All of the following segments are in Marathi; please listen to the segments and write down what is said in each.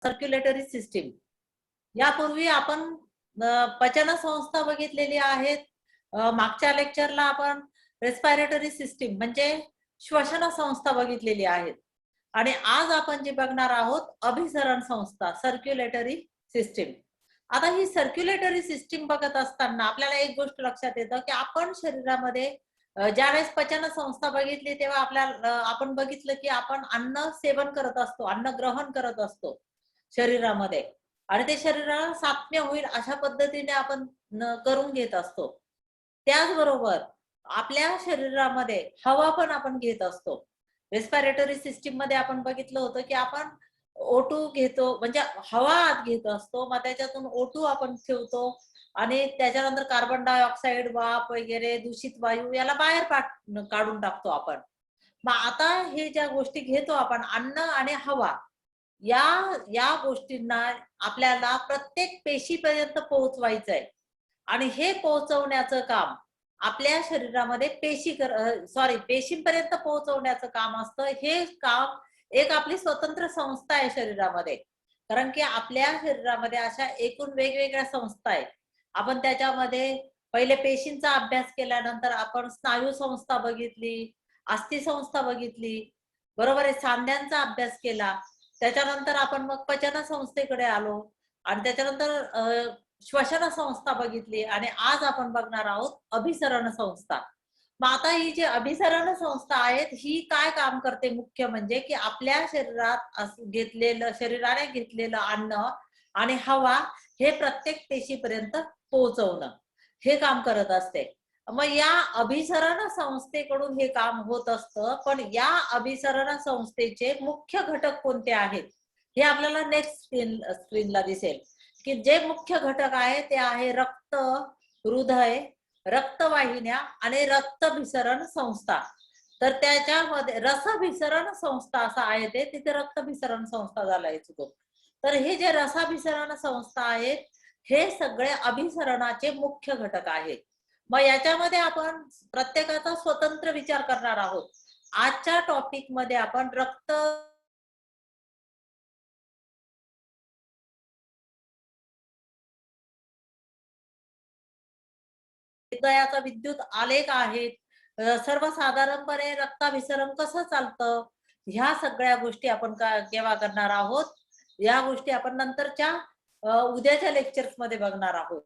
Circulatory system. यापूर्वी आपण पचन संस्था बघितलेली आहेत. मागच्या लेक्चरला आपण रेस्पिरेटरी सिस्टीम म्हणजे श्वसन संस्था बघितलेली आहेत आणि आज आपण जे बघणार आहोत अभिसरण संस्था सर्क्युलेटरी सिस्टीम. आता ही सर्क्युलेटरी सिस्टीम बघत असताना आपल्याला एक गोष्ट लक्षात येतं की आपण शरीरामध्ये ज्यावेळेस पचन संस्था बघितली तेव्हा आपण बघितलं की आपण अन्न सेवन करत असतो, अन्न ग्रहण करत असतो शरीरामध्ये आणि ते शरीराला साम्य होईल अशा पद्धतीने आपण करून घेत असतो. त्याचबरोबर आपल्या शरीरामध्ये हवा पण आपण घेत असतो. रेस्पिरेटरी सिस्टीम मध्ये आपण बघितलं होतं की आपण O2 घेतो म्हणजे हवा आत घेत असतो, मग त्याच्यातून O2 आपण ठेवतो आणि त्याच्यानंतर कार्बन डायऑक्साईड, वाफ वगैरे दूषित वायू याला बाहेर काढून टाकतो आपण. मग आता हे ज्या गोष्टी घेतो आपण अन्न आणि हवा या गोष्टींना आपल्याला प्रत्येक पेशीपर्यंत पोहोचवायचं आहे आणि हे पोहोचवण्याचं काम आपल्या शरीरामध्ये पेशींपर्यंत पोहोचवण्याचं काम असतं. हे काम एक आपली स्वतंत्र संस्था आहे शरीरामध्ये, कारण की आपल्या शरीरामध्ये अशा एकूण वेगवेगळ्या संस्था आहेत. आपण त्याच्यामध्ये पहिले पेशींचा अभ्यास केल्यानंतर आपण स्नायू संस्था बघितली, अस्थि संस्था बघितली, बरोबर आहे, सांध्यांचा अभ्यास केला. त्याच्यानंतर आपण मग पचन संस्थेकडे आलो आणि त्याच्यानंतर श्वसन संस्था बघितली आणि आज आपण बघणार आहोत अभिसरण संस्था. मग आता ही जी अभिसरण संस्था आहेत ही काय काम करते मुख्य म्हणजे की आपल्या शरीराने घेतलेलं अन्न आणि हवा हे प्रत्येक पेशीपर्यंत पोहोचवणं हे काम करत असते. मग या अभिसरण संस्थेकडून हे काम होत असतं. पण या अभिसरण संस्थेचे मुख्य घटक कोणते आहेत हे आपल्याला नेक्स्ट स्क्रीनला दिसेल की जे मुख्य घटक आहे ते आहे रक्त, हृदय, रक्तवाहिन्या आणि रक्तभिसरण संस्था. तर त्याच्यामध्ये रसभिसरण संस्था असं आहे ते, तिथे रक्तभिसरण संस्था झालाय चुको. तर हे जे रसाभिसरण संस्था आहेत हे सगळे अभिसरणाचे मुख्य घटक आहेत. मग याच्यामध्ये आपण प्रत्येकाचा स्वतंत्र विचार करणार आहोत. आजच्या टॉपिक मध्ये आपण हृदयाचा विद्युत आलेख आहेत, सर्वसाधारणपणे रक्ताभिसरण कसं चालतं ह्या सगळ्या गोष्टी आपण केव्हा करणार आहोत, या गोष्टी आपण नंतरच्या उद्याच्या लेक्चर्स मध्ये बघणार आहोत.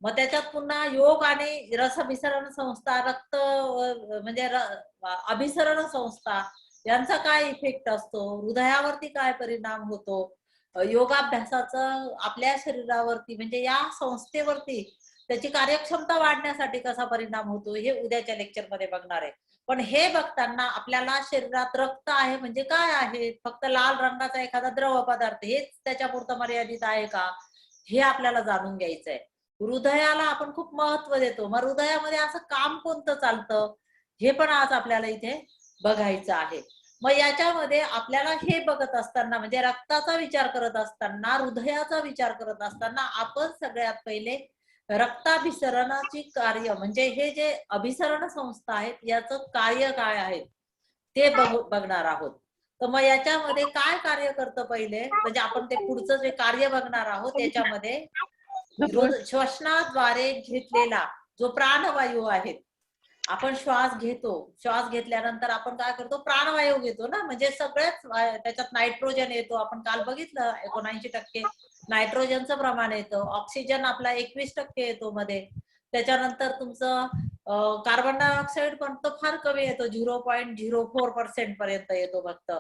मग त्याच्यात पुन्हा योग आणि रसभिसरण संस्था, रक्त म्हणजे अभिसरण संस्था यांचा काय इफेक्ट असतो, हृदयावरती काय परिणाम होतो, योगाभ्यासाचं आपल्या शरीरावरती म्हणजे या संस्थेवरती त्याची कार्यक्षमता वाढण्यासाठी कसा परिणाम होतो हे उद्याच्या लेक्चर मध्ये बघणार आहे. पण हे बघताना आपल्याला शरीरात रक्त आहे म्हणजे काय आहे, फक्त लाल रंगाचा एखादा द्रव पदार्थ हेच त्याच्यापुरतं मर्यादित आहे का हे आपल्याला जाणून घ्यायचंय. हृदयाला आपण खूप महत्व देतो, मग हृदयामध्ये असं काम कोणतं चालतं हे पण आज आपल्याला इथे बघायचं आहे. मग याच्यामध्ये आपल्याला हे बघत असताना म्हणजे रक्ताचा विचार करत असताना, हृदयाचा विचार करत असताना आपण सगळ्यात पहिले रक्ताभिसरणाची कार्य म्हणजे हे जे अभिसरण संस्था आहेत याचं कार्य काय आहे ते बघणार आहोत. तर मग याच्यामध्ये काय कार्य करतं पहिले म्हणजे आपण ते पुढचं जे कार्य बघणार आहोत त्याच्यामध्ये श्वसनाद्वारे घेतलेला जो प्राणवायू आहे, आपण श्वास घेतो, श्वास घेतल्यानंतर आपण काय करतो, प्राणवायू घेतो ना, म्हणजे सगळ्याच त्याच्यात नायट्रोजन येतो. आपण काल बघितलं 79% नायट्रोजनचं प्रमाण येतं, ऑक्सिजन आपला 21% येतो मध्ये, त्याच्यानंतर तुमचं कार्बन डायऑक्साईड पण तो फार कमी येतो, 0.04% पर्यंत येतो फक्त.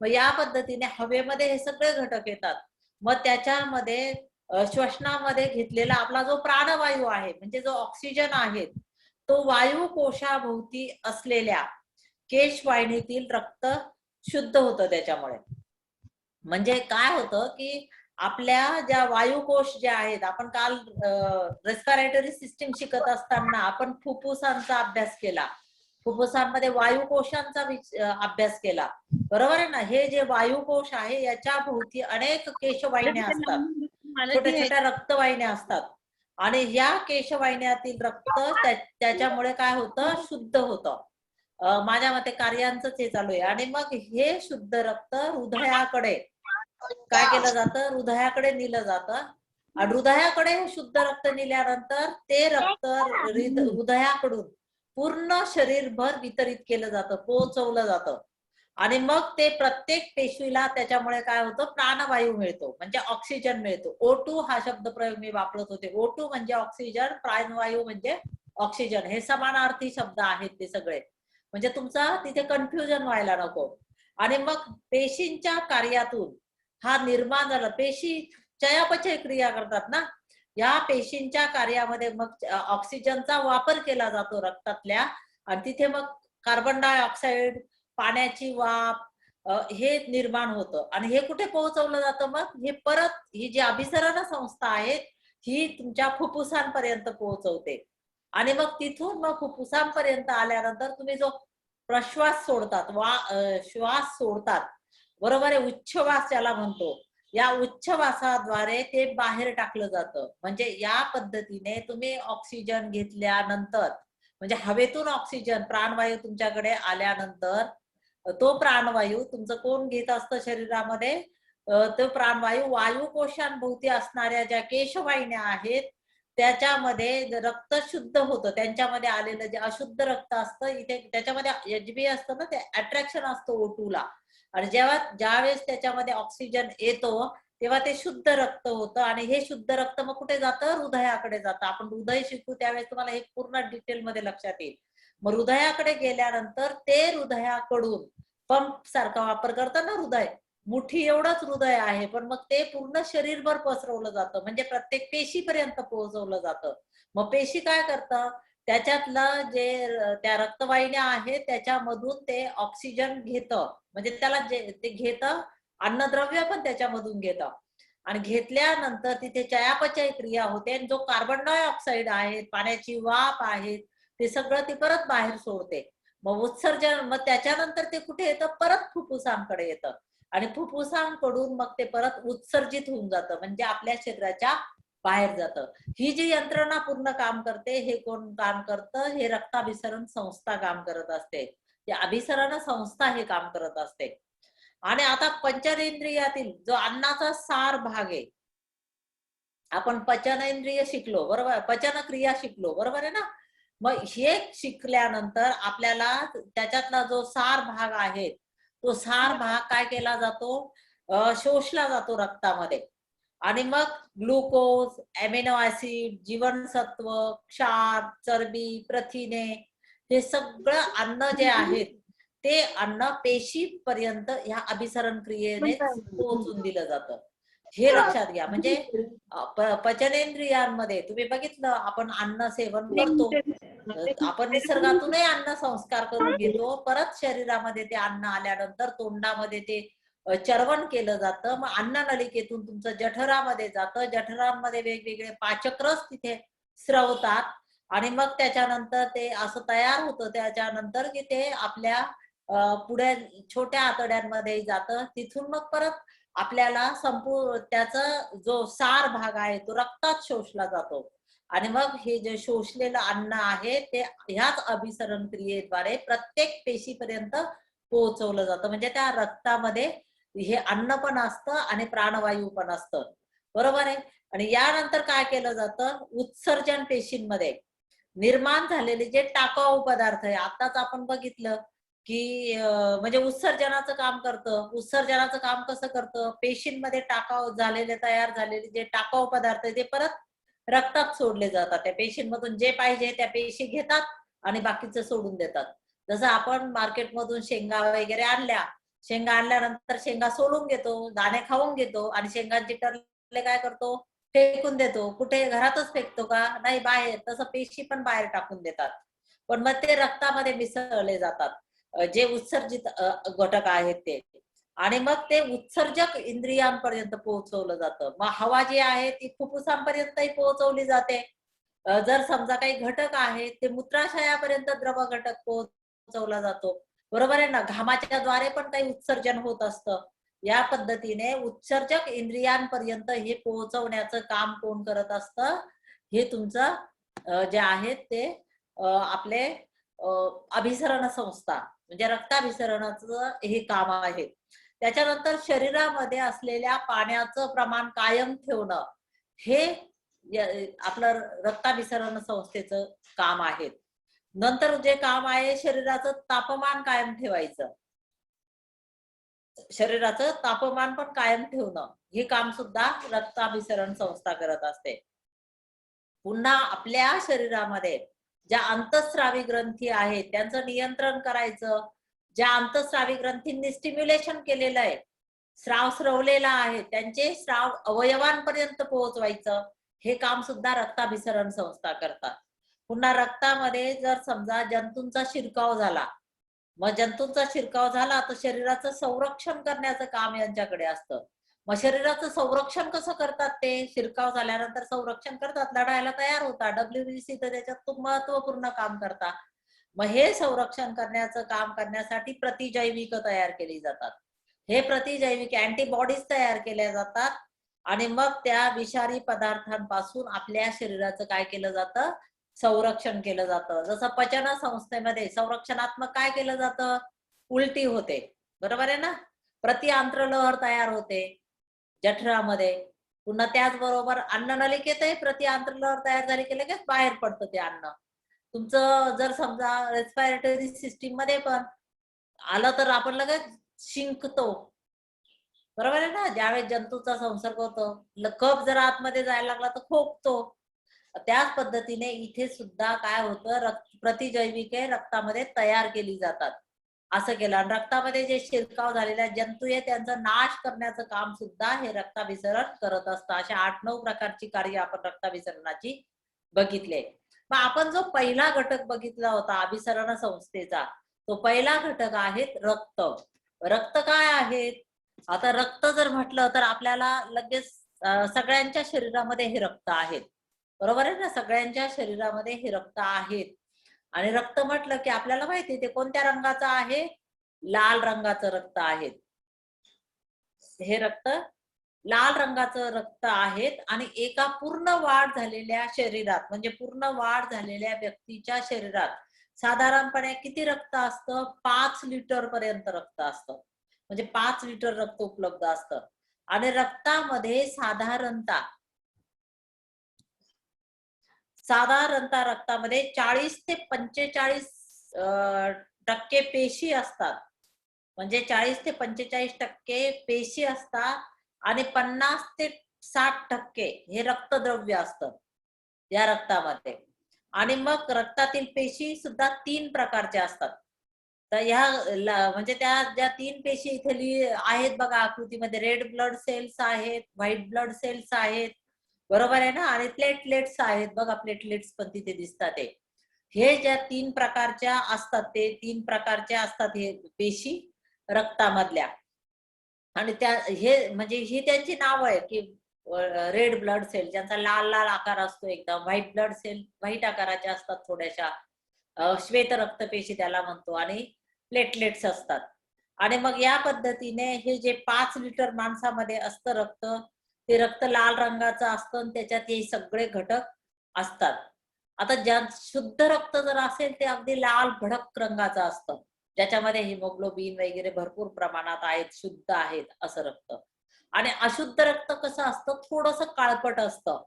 मग या पद्धतीने हवेमध्ये हे सगळे घटक येतात. मग त्याच्यामध्ये श्वसनामध्ये घेतलेला आपला जो प्राणवायू आहे म्हणजे जो ऑक्सिजन आहे तो वायू कोशाभोवती असलेल्या केशवाहिनीतील रक्त शुद्ध होतं त्याच्यामुळे. म्हणजे काय होतं की आपल्या ज्या वायुकोश ज्या आहेत, आपण काल रेस्पिरेटरी सिस्टीम शिकत असताना आपण फुफ्फुसांचा अभ्यास केला, फुफ्फुसांमध्ये वायुकोशांचा अभ्यास केला, बरोबर आहे ना. हे जे वायुकोश आहे याच्या भोवती अनेक केशवाहिन्या असतात, छोट्या छोट्या रक्तवाहिन्या असतात आणि या केशवाहिन्यातील रक्त त्याच्यामुळे काय होतं, शुद्ध होतं. माझ्या मते कार्यांचंच हे चालू आहे. आणि मग हे शुद्ध रक्त हृदयाकडे काय केलं जातं, हृदयाकडे नेलं जातं आणि हृदयाकडे शुद्ध रक्त नेल्यानंतर ते रक्त हृदयाकडून पूर्ण शरीरभर वितरित केलं जातं, पोहोचवलं जातं आणि मग ते प्रत्येक पेशीला त्याच्यामुळे काय होतं, प्राणवायू मिळतो, म्हणजे ऑक्सिजन मिळतो. O2 हा शब्दप्रयोग मी वापरत होते. O2 म्हणजे ऑक्सिजन, प्राणवायू म्हणजे ऑक्सिजन, हे समानार्थी शब्द आहेत ते सगळे, म्हणजे तुमचा तिथे कन्फ्युजन व्हायला नको. आणि मग पेशींच्या कार्यातून हा निर्माण झाला, पेशी चयापचय क्रिया करतात ना, या पेशींच्या कार्यामध्ये मग ऑक्सिजनचा वापर केला जातो रक्तातल्या आणि तिथे मग कार्बन डायऑक्साईड, पाण्याची वाफ हे निर्माण होतं आणि हे कुठे पोहोचवलं जातं, मग हे परत ही जी अभिसरण संस्था आहे ही तुमच्या फुफ्फुसांपर्यंत पोहोचवते आणि मग तिथून मग फुफ्फुसांपर्यंत आल्यानंतर तुम्ही जो प्रश्वास सोडतात, श्वास सोडतात, बरोबर आहे, उच्छ्वास ज्याला म्हणतो, या उच्छ्वासाद्वारे ते बाहेर टाकलं जातं. म्हणजे या पद्धतीने तुम्ही ऑक्सिजन घेतल्यानंतर, म्हणजे हवेतून ऑक्सिजन प्राणवायू तुमच्याकडे आल्यानंतर तो प्राणवायू तुमचं कोण घेत असतं शरीरामध्ये, तो प्राणवायू वायुकोशांभोवती असणाऱ्या ज्या केशवाहिन्या आहेत त्याच्यामध्ये रक्त शुद्ध होतं, त्यांच्यामध्ये आलेलं जे अशुद्ध रक्त असतं इथे त्याच्यामध्ये HB असतं ना, ते अट्रॅक्शन असतं O2 ला आणि ज्यावेळेस त्याच्यामध्ये ऑक्सिजन येतो तेव्हा ते शुद्ध रक्त होतं आणि हे शुद्ध रक्त मग कुठे जातं, हृदयाकडे जातं. आपण हृदय शिकू त्यावेळेस तुम्हाला हे पूर्ण डिटेल मध्ये लक्षात येईल. मग हृदयाकडे गेल्यानंतर ते हृदयाकडून पंप सारखा वापर करतं ना हृदय, मुठी एवढंच हृदय आहे पण मग ते पूर्ण शरीरभर पसरवलं जातं, म्हणजे प्रत्येक पेशीपर्यंत पोहोचवलं जातं. मग पेशी काय करतं, त्याच्यातलं जे त्या रक्तवाहिन्या आहेत त्याच्यामधून ते ऑक्सिजन घेतं, म्हणजे त्याला जे ते घेतं, अन्नद्रव्य पण त्याच्यामधून घेतं आणि घेतल्यानंतर तिथे चयापचय क्रिया होते आणि जो कार्बन डायऑक्साईड आहे, पाण्याची वाफ आहे, ते सगळं ती परत बाहेर सोडते. मग उत्सर्जन, मग त्याच्यानंतर ते कुठे येतं, परत फुफ्फुसांकडे येतं आणि फुफ्फुसांकडून मग ते परत उत्सर्जित होऊन जातं, म्हणजे आपल्या शरीराच्या बाहेर जातं. ही जी यंत्रणा पूर्ण काम करते, हे कोण काम करतं, हे रक्ताभिसरण संस्था काम करत असते, या अभिसरण संस्था हे काम करत असते. आणि आता पंचेंद्रियातील जो अन्नाचा सार भाग आहे, आपण पचनेंद्रिय शिकलो, बरोबर, पचन क्रिया शिकलो, बरोबर आहे ना, मग हे शिकल्यानंतर आपल्याला त्याच्यातला जो सार भाग आहे तो सार भाग काय केला जातो, शोषला जातो रक्तामध्ये आणि मग ग्लुकोज, अमिनो ऍसिड, जीवनसत्व, क्षार, चरबी, प्रथिने, हे सगळं अन्न जे आहेत ते अन्न पेशीपर्यंत ह्या अभिसरण क्रियेने पोहोचून दिलं जातं. हे लक्षात घ्या. म्हणजे पचनेंद्रियांमध्ये तुम्ही बघितलं, आपण अन्न सेवन करतो, आपण निसर्गातूनही अन्न संस्कार करून घेतो, परत शरीरामध्ये ते अन्न आल्यानंतर तोंडामध्ये ते चर्वण केलं जातं, मग अन्न नलिकेतून तुमचं जठरामध्ये जातं, जठरांमध्ये वेगवेगळे पाचक्रस तिथे स्रवतात आणि मग त्याच्यानंतर ते असं तयार होतं, त्याच्यानंतर की ते आपल्या पुढे छोट्या आतड्यांमध्ये जातं, तिथून मग परत आपल्याला त्याचा जो सार भाग आहे तो रक्तात शोषला जातो आणि मग हे जे शोषलेलं अन्न आहे ते ह्याच अभिसरण क्रियेद्वारे प्रत्येक पेशीपर्यंत पोहोचवलं जातं, म्हणजे त्या रक्तामध्ये हे अन्न पण असतं आणि प्राणवायू पण असतं, बरोबर आहे. आणि यानंतर काय केलं जातं, उत्सर्जन पेशींमध्ये निर्माण झालेले जे टाकाऊ पदार्थ आहे, आताच आपण बघितलं की म्हणजे उत्सर्जनाचं काम करतं. उत्सर्जनाचं काम कसं करतं, पेशींमध्ये टाकाऊ झालेले, तयार झालेले जे टाकाऊ पदार्थ आहे ते परत रक्तात सोडले जातात. त्या पेशींमधून जे पाहिजे त्या पेशी घेतात आणि बाकीचं सोडून देतात. जसं आपण मार्केटमधून शेंगा वगैरे आणल्या, शेंगा आणल्यानंतर शेंगा सोलून घेतो, दाणे खाऊन घेतो आणि शेंगांचे टरले काय करतो, फेकून देतो. कुठे घरातच फेकतो का, नाही, बाहेर. तसं पेशी पण बाहेर टाकून देतात, पण मग ते रक्तामध्ये मिसळले जातात, जे उत्सर्जित घटक आहेत ते, आणि मग ते उत्सर्जक इंद्रियांपर्यंत पोहोचवलं जातं. मग हवा जी आहे ती फुफ्फुसांपर्यंतही पोहोचवली जाते. जर समजा काही घटक आहेत ते मूत्राशयापर्यंत द्रव घटक पोहोचवला जातो, बरोबर आहे ना, घामाच्या द्वारे पण काही उत्सर्जन होत असतं. या पद्धतीने उत्सर्जक इंद्रियांपर्यंत हे पोहोचवण्याचं काम कोण करत असतं, हे तुमचं जे आहेत ते आपले अभिसरण संस्था, म्हणजे रक्ताभिसरणाचं हे काम आहे. त्याच्यानंतर शरीरामध्ये असलेल्या पाण्याचं प्रमाण कायम ठेवणं, हे आपलं रक्ताभिसरण संस्थेचं काम आहे. नंतर जे काम आहे शरीराचं तापमान कायम ठेवायचं, शरीराचं तापमान पण कायम ठेवणं, हे काम सुद्धा रक्ताभिसरण संस्था करत असते. पुन्हा आपल्या शरीरामध्ये ज्या अंतःस्रावी ग्रंथी आहेत त्यांचं नियंत्रण करायचं. ज्या अंतःस्रावी ग्रंथींनी स्टिम्युलेशन केलेलं आहे, स्राव स्रवलेला आहे, त्यांचे स्राव अवयवांपर्यंत पोहोचवायचं, हे काम सुद्धा रक्ताभिसरण संस्था करतात. पुन्हा रक्तामध्ये जर समजा जंतूंचा शिरकाव झाला, मग जंतूंचा शिरकाव झाला तर शरीराचं संरक्षण करण्याचं काम यांच्याकडे असतं. मग शरीराचं संरक्षण कसं करतात? ते शिरकाव झाल्यानंतर संरक्षण करतात, लढायला तयार होतात. WBC तर त्याच्यात खूप महत्वपूर्ण काम करतात. मग हे संरक्षण करण्याचं काम करण्यासाठी प्रतिजैविक तयार केली जातात. हे प्रतिजैविक अँटीबॉडीज तयार केल्या जातात आणि मग त्या विषारी पदार्थांपासून आपल्या शरीराचं काय केलं जातं? संरक्षण केलं जातं. जसं पचन संस्थेमध्ये संरक्षणात्मक काय केलं जातं? उलटी होते, बरोबर आहे ना? प्रतिआंत्रलहर तयार होते जठरामध्ये. पुन्हा त्याचबरोबर अन्ननलिकेतही प्रतिआंत्रलहर तयार झाली की लगेच बाहेर पडतं ते अन्न. तुमचं जर समजा रेस्पिरेटरी सिस्टीम मध्ये पण आलं तर आपण लगेच शिंकतो, बरोबर आहे ना? ज्यावेळेस जंतूचा संसर्ग होतो, कफ जर आतमध्ये जायला लागला तर खोकतो. त्याच पद्धतीने इथे सुद्धा काय होतं? प्रतिजैविके रक्तामध्ये तयार केली जातात. असं केलं आणि रक्तामध्ये जे शिरकाव झालेल्या जंतू आहे त्यांचा नाश करण्याचं काम सुद्धा हे रक्ताभिसरण करत असतं. अशा 8-9 प्रकारची कार्य आपण रक्ताभिसरणाची बघितले. मग आपण जो पहिला घटक बघितला होता अभिसरण संस्थेचा, तो पहिला घटक आहे रक्त. रक्त काय आहेत? आता रक्त जर म्हटलं तर आपल्याला लगेच सगळ्यांच्या शरीरामध्ये हे रक्त आहेत, बरोबर आहे ना? सगळ्यांच्या शरीरामध्ये हे रक्त आहेत. आणि रक्त म्हटलं की आपल्याला माहिती ते कोणत्या रंगाचं आहे? लाल रंगाचं रक्त आहे. हे रक्त लाल रंगाचं रक्त आहेत आणि एका पूर्ण वाढ झालेल्या शरीरात, म्हणजे पूर्ण वाढ झालेल्या व्यक्तीच्या शरीरात साधारणपणे किती रक्त असतं? 5 लिटर पर्यंत रक्त असतं. म्हणजे 5 लिटर रक्त उपलब्ध असतं. आणि रक्तामध्ये साधारणतः रक्तामध्ये 40 ते 45% पेशी असतात. म्हणजे 40 ते 45% पेशी असतात आणि 50 ते 60% हे रक्तद्रव्य असतं या रक्तामध्ये. आणि मग रक्तातील पेशी सुद्धा 3 प्रकारचे असतात. तर ह्या म्हणजे त्या ज्या 3 पेशी इथे आहेत बघा आकृतीमध्ये, रेड ब्लड सेल्स आहेत, व्हाईट ब्लड सेल्स आहेत, बरोबर आहे ना? आणि प्लेटलेट्स आहेत बघा, प्लेटलेट्स पण तिथे दिसतात. हे ज्या 3 प्रकारच्या असतात, ते 3 प्रकारच्या असतात हे पेशी रक्तामधल्या. आणि त्या हे म्हणजे ही त्यांची नाव आहे की रेड ब्लड सेल ज्यांचा लाल लाल आकार असतो एकदम, व्हाईट ब्लड सेल व्हाईट आकाराच्या असतात थोड्याशा, श्वेत रक्तपेशी त्याला म्हणतो, आणि प्लेटलेट्स असतात. आणि मग या पद्धतीने हे जे 5 लिटर माणसामध्ये असतं रक्त, ते रक्त लाल रंगाचं असतं आणि त्याच्यात हे सगळे घटक असतात. आता ज्या शुद्ध रक्त जर असेल ते अगदी लाल भडक रंगाचं असतं, ज्याच्यामध्ये हिमोग्लोबिन वगैरे भरपूर प्रमाणात आहेत, शुद्ध आहेत असं रक्त. आणि अशुद्ध रक्त कसं असतं? थोडंसं काळपट असतं,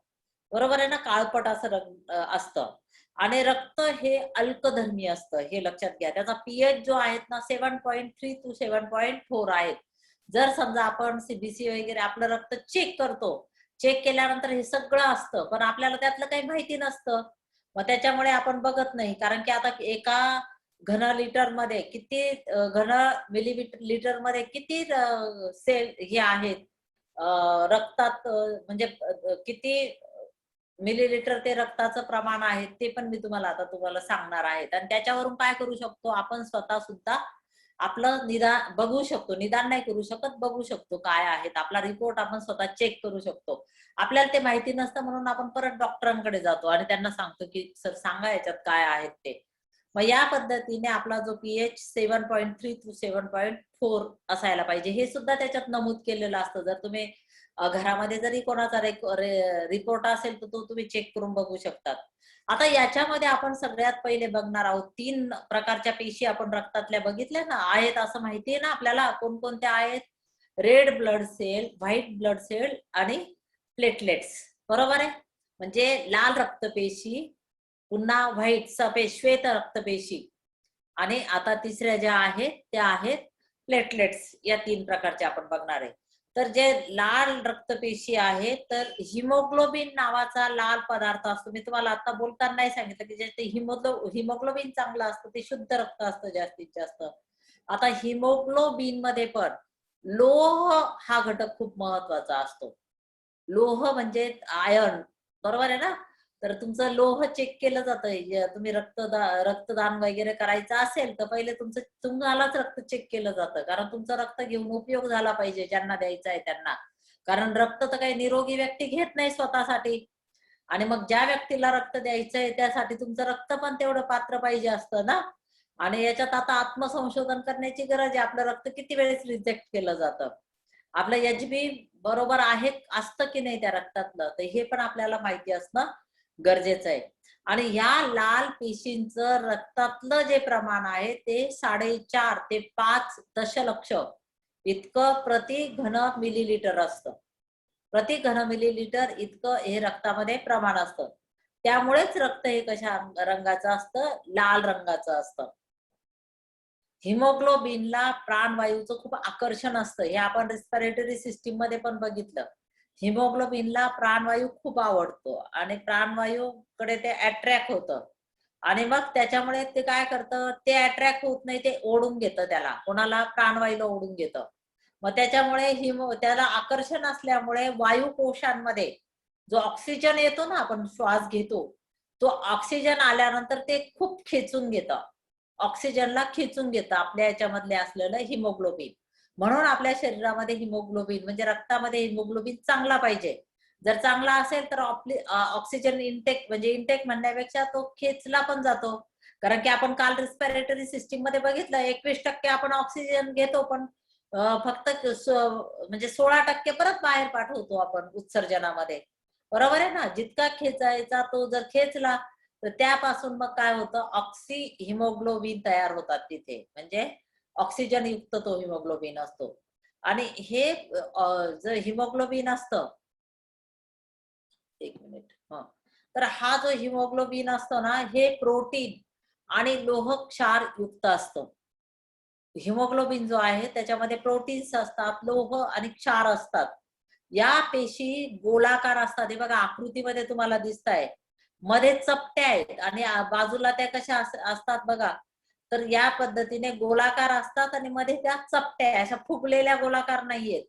बरोबर आहे ना? काळपट असं रंग असतं. आणि रक्त हे अल्कधर्मी असतं, हे लक्षात घ्या. त्याचा पीएच जो आहे ना 7.3 to 7.4 आहे. जर समजा आपण सीबीसी वगैरे आपलं रक्त चेक करतो, चेक केल्यानंतर हे सगळं असतं, पण आपल्याला त्यातलं काही माहिती नसतं. मग त्याच्यामुळे आपण बघत नाही, कारण की आता एका घन लिटर मध्ये किती घन मिलीलीटर मध्ये किती सेल हे आहेत रक्तात, म्हणजे किती मिलीलीटर ते रक्ताचं प्रमाण आहे ते पण मी तुम्हाला सांगणार आहे. आणि त्याच्यावरून काय करू शकतो आपण? स्वतः सुद्धा आपलं निदान बघू शकतो, निदान नाही करू शकत, बघू शकतो काय आहेत. आपला रिपोर्ट आपण स्वतः चेक करू शकतो. आपल्याला ते माहिती नसतं म्हणून आपण परत डॉक्टरांकडे जातो आणि त्यांना सांगतो की सर सांगा याच्यात काय आहेत ते. मग या पद्धतीने आपला जो पीएच 7.3 to 7.4 असायला पाहिजे, हे सुद्धा त्याच्यात नमूद केलेलं असतं. जर तुम्ही घरामध्ये जरी कोणाचा रिपोर्ट असेल तर तो तुम्ही चेक करून बघू शकतात. आता याच्यामध्ये आपण सगळ्यात पहिले बघणार आहोत 3 प्रकारच्या पेशी आपण रक्तातल्या बघितल्या ना आहेत, असं माहितीये ना आपल्याला कोणकोणत्या आहेत? Red blood cell, white blood cell आणि प्लेटलेट्स. बरोबर आहे. म्हणजे लाल रक्तपेशी, पुन्हा व्हाईट श्वेत रक्तपेशी आणि आता तिसऱ्या ज्या आहेत त्या आहेत प्लेटलेट्स. या 3 प्रकारच्या आपण बघणार आहे. तर जे लाल रक्तपेशी आहे, तर हिमोग्लोबिन नावाचा लाल पदार्थ असतो. मी तुम्हाला आता बोलताना नाही सांगितलं की जे हिमोग्लोबिन चांगलं असतं ते शुद्ध रक्त असतं जास्तीत जास्त. आता हिमोग्लोबिन मध्ये पण लोह हा घटक खूप महत्वाचा असतो. लोह म्हणजे आयर्न, बरोबर आहे ना. तर तुमचं लोह चेक केलं जातं. तुम्ही रक्तदान वगैरे करायचं असेल तर पहिले तुम्हालाच रक्त चेक केलं जातं, कारण तुमचं रक्त घेऊन उपयोग झाला पाहिजे ज्यांना द्यायचं आहे त्यांना. कारण रक्त तर काही निरोगी व्यक्ती घेत नाही स्वतःसाठी, आणि मग ज्या व्यक्तीला रक्त द्यायचंय त्यासाठी तुमचं रक्त पण तेवढं पात्र पाहिजे असतं ना. आणि याच्यात आता आत्मसंशोधन करण्याची गरज आहे. आपलं रक्त किती वेळेस रिजेक्ट केलं जातं, आपलं एचबी बरोबर आहे असतं की नाही त्या रक्तातलं, तर हे पण आपल्याला माहिती असणं गरजेचं आहे. आणि या लाल पेशींचं रक्तातलं जे प्रमाण आहे ते 4.5 ते 5 दशलक्ष इतकं प्रति घन मिलीलिटर असतं. प्रति घन मिलीलिटर इतकं हे रक्तामध्ये प्रमाण असतं. त्यामुळेच रक्त हे कशा रंगाचं असतं, लाल रंगाचं असतं. हिमोग्लोबिनला प्राणवायूचं खूप आकर्षण असतं. हे आपण रेस्पिरेटरी सिस्टीम मध्ये पण बघितलं. हिमोग्लोबिनला प्राणवायू खूप आवडतो आणि प्राणवायूकडे ते अट्रॅक्ट होतं. आणि मग त्याच्यामुळे ते काय करतं, ते अट्रॅक्ट होत नाही, ते ओढून घेतं त्याला. कोणाला? प्राणवायूला ओढून घेतं. मग त्याच्यामुळे त्याला आकर्षण असल्यामुळे वायू कोशांमध्ये जो ऑक्सिजन येतो ना, आपण श्वास घेतो, तो ऑक्सिजन आल्यानंतर ते खूप खेचून घेतं. ऑक्सिजनला खेचून घेतं आपल्या याच्यामधले असलेलं हिमोग्लोबिन. म्हणून आपल्या शरीरामध्ये हिमोग्लोबिन म्हणजे रक्तामध्ये हिमोग्लोबिन चांगला पाहिजे. जर चांगला असेल तर आपली ऑक्सिजन इंटेक म्हणजे इंटेक म्हणण्यापेक्षा तो खेचला पण जातो. कारण की आपण काल रेस्पिरेटरी सिस्टीम मध्ये बघितलं 21% आपण ऑक्सिजन घेतो, पण फक्त म्हणजे 16% परत बाहेर पाठवतो आपण उत्सर्जनामध्ये. बरोबर आहे ना. जितका खेचायचा तो जर खेचला तर त्यापासून मग काय होतं, ऑक्सी हिमोग्लोबिन तयार होतात तिथे. म्हणजे ऑक्सिजन युक्त तो हिमोग्लोबिन असतो. आणि हे जर हिमोग्लोबिन असतं, एक मिनिट, तर हा जो हिमोग्लोबिन असतो ना, हे प्रोटीन आणि लोह क्षार युक्त असतं. हिमोग्लोबिन जो आहे त्याच्यामध्ये प्रोटीन्स असतात, लोह आणि क्षार असतात. या पेशी गोलाकार असतात. हे बघा आकृतीमध्ये तुम्हाला दिसत आहे. मध्ये चपट्या आहेत आणि बाजूला त्या कशा असतात बघा. तर या पद्धतीने गोलाकार असतात आणि मध्ये त्या चपट्या अशा फुगलेल्या गोलाकार नाहीयेत.